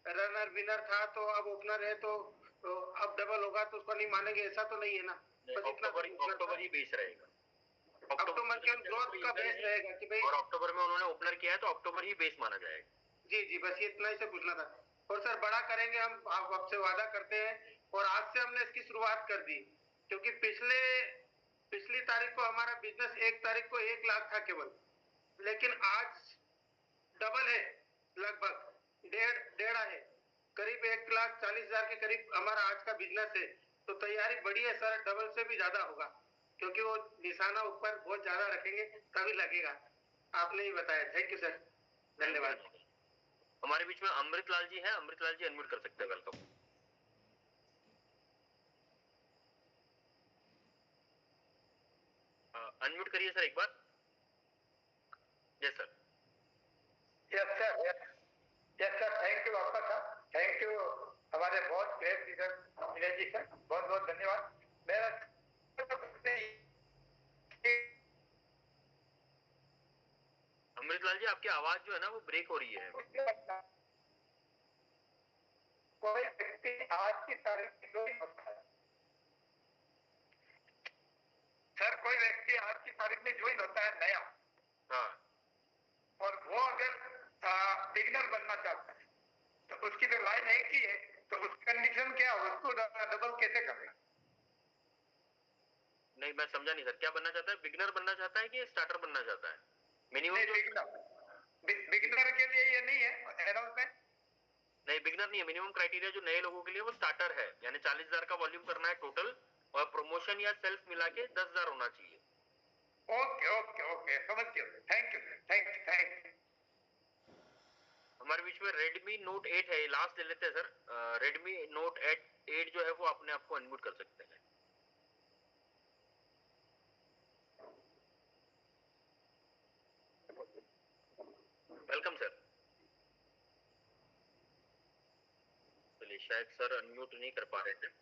रनर विनर था तो अब ओपनर है तो तो अब डबल होगा तो उसको नहीं मानेंगे, ऐसा तो नहीं है ना। बस इतना अक्टूबर ही बेस रहेगा, अक्टूबर के ग्रोथ का बेस रहेगा कि भाई, और अक्टूबर में उन्होंने ओपनर किया है तो अक्टूबर ही बेस माना जाएगा। जी जी, बस ये इतना ही से पूछना था। और सर बड़ा करेंगे हम, आप आपसे वादा करते हैं, और आज से हमने इसकी शुरुआत कर दी, क्योंकि पिछली तारीख को हमारा बिजनेस 1 तारीख को 1 लाख था केवल, लेकिन आज डबल है, लगभग डेढ़ा है, करीब 1,40,000 के करीब हमारा आज का बिजनेस है। तो तैयारी बड़ी है सर, डबल से भी ज्यादा होगा, क्योंकि वो निशाना ऊपर बहुत ज्यादा रखेंगे तभी लगेगा। आपने ही बताया। थैंक यू सर, धन्यवाद। हमारे बीच में अमृतलाल जी हैं, अमृतलाल जी अनम्यूट कर सकते हैं, वेलकम। अनम्यूट करिए सर एक बार। Yes sir. Yes sir, thank you आपका सर, थैंक यू हमारे बहुत great leader Vinay ji sir, बहुत बहुत धन्यवाद। मेरा अमृतलाल जी आपकी आवाज जो है ना वो ब्रेक हो रही है। कोई व्यक्ति आज की तारीख में जो होता है सर, कोई व्यक्ति आज की तारीख में ज्वाइन होता है नया, हाँ, और वो अगर बिगिनर बनना चाहता है तो उसकी जो लाइन एक ही है, तो उस कंडीशन क्या है, उसको डबल कैसे करना? नहीं मैं समझा नहीं सर, क्या बनना चाहता है? बिगिनर बनना चाहता है कि स्टार्टर बनना चाहता है? मिनिमम बिगिनर के लिए ये नहीं है अनाउंसमेंट, नहीं बिगिनर नहीं है। मिनिमम क्राइटेरिया जो नए लोगों के लिए वो स्टार्टर है, यानी 40,000 का वॉल्यूम करना है टोटल, और प्रमोशन या सेल्फ मिला के 10,000 होना चाहिए। ओके ओके ओके, समझ गया, थैंक यू थैंक यू। हमारे बीच में Redmi Note 8 है, लास्ट ले लेते हैं सर। Redmi Note 8 जो है वो अपने आप को अनम्यूट कर सकते हैं। Welcome sir. चलिए शायद सर अनम्यूट नहीं कर पा रहे थे।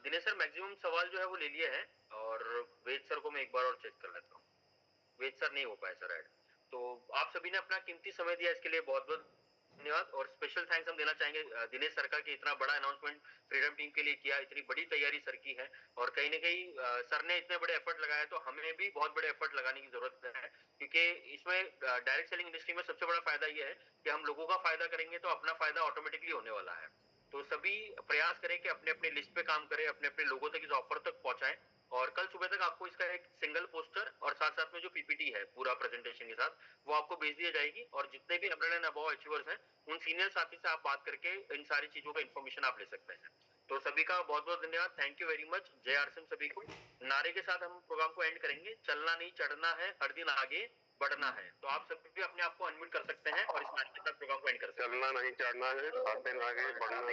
दिनेश सर मैक्सिमम सवाल जो है वो ले लिए हैं, और वेद सर को मैं एक बार और चेक कर लेता हूँ। वेद सर नहीं हो पाए सर ऐड। तो आप सभी ने अपना कीमती समय दिया, इसके लिए बहुत बहुत धन्यवाद। और स्पेशल थैंक्स हम देना चाहेंगे दिनेश सर का कि इतना बड़ा अनाउंसमेंट फ्रीडम टीम के लिए किया, इतनी बड़ी तैयारी सर की है, और कहीं ना कहीं सर ने इतने बड़े एफर्ट लगाया तो हमें भी बहुत बड़े एफर्ट लगाने की जरूरत है, क्योंकि इसमें डायरेक्ट सेलिंग इंडस्ट्री में सबसे बड़ा फायदा ये है कि हम लोगों का फायदा करेंगे तो अपना फायदा ऑटोमेटिकली होने वाला है। तो सभी प्रयास करें कि अपने अपने लिस्ट पे काम करें, अपने अपने लोगों तक इस ऑफर तक पहुंचाएं, और कल सुबह तक आपको इसका एक सिंगल पोस्टर और साथ साथ में जो पीपीटी है पूरा प्रेजेंटेशन के साथ वो आपको भेज दिया जाएगी। और जितने भी 100 एंड अबव अचीवर्स हैं उन सीनियर साथी से आप बात करके इन सारी चीजों का इन्फॉर्मेशन आप ले सकते हैं। तो सभी का बहुत बहुत धन्यवाद, थैंक यू वेरी मच। जय आरसीएम सभी को। नारे के साथ हम प्रोग्राम को एंड करेंगे, चलना नहीं चढ़ना है, हर दिन आगे बढ़ना है। तो आप सभी भी अपने आप को अनम्यूट कर सकते हैं और इस नारे के साथ प्रोग्राम को एंड कर सकते हैं। चलना नहीं चढ़ना है, हर दिन आगे बढ़ना है।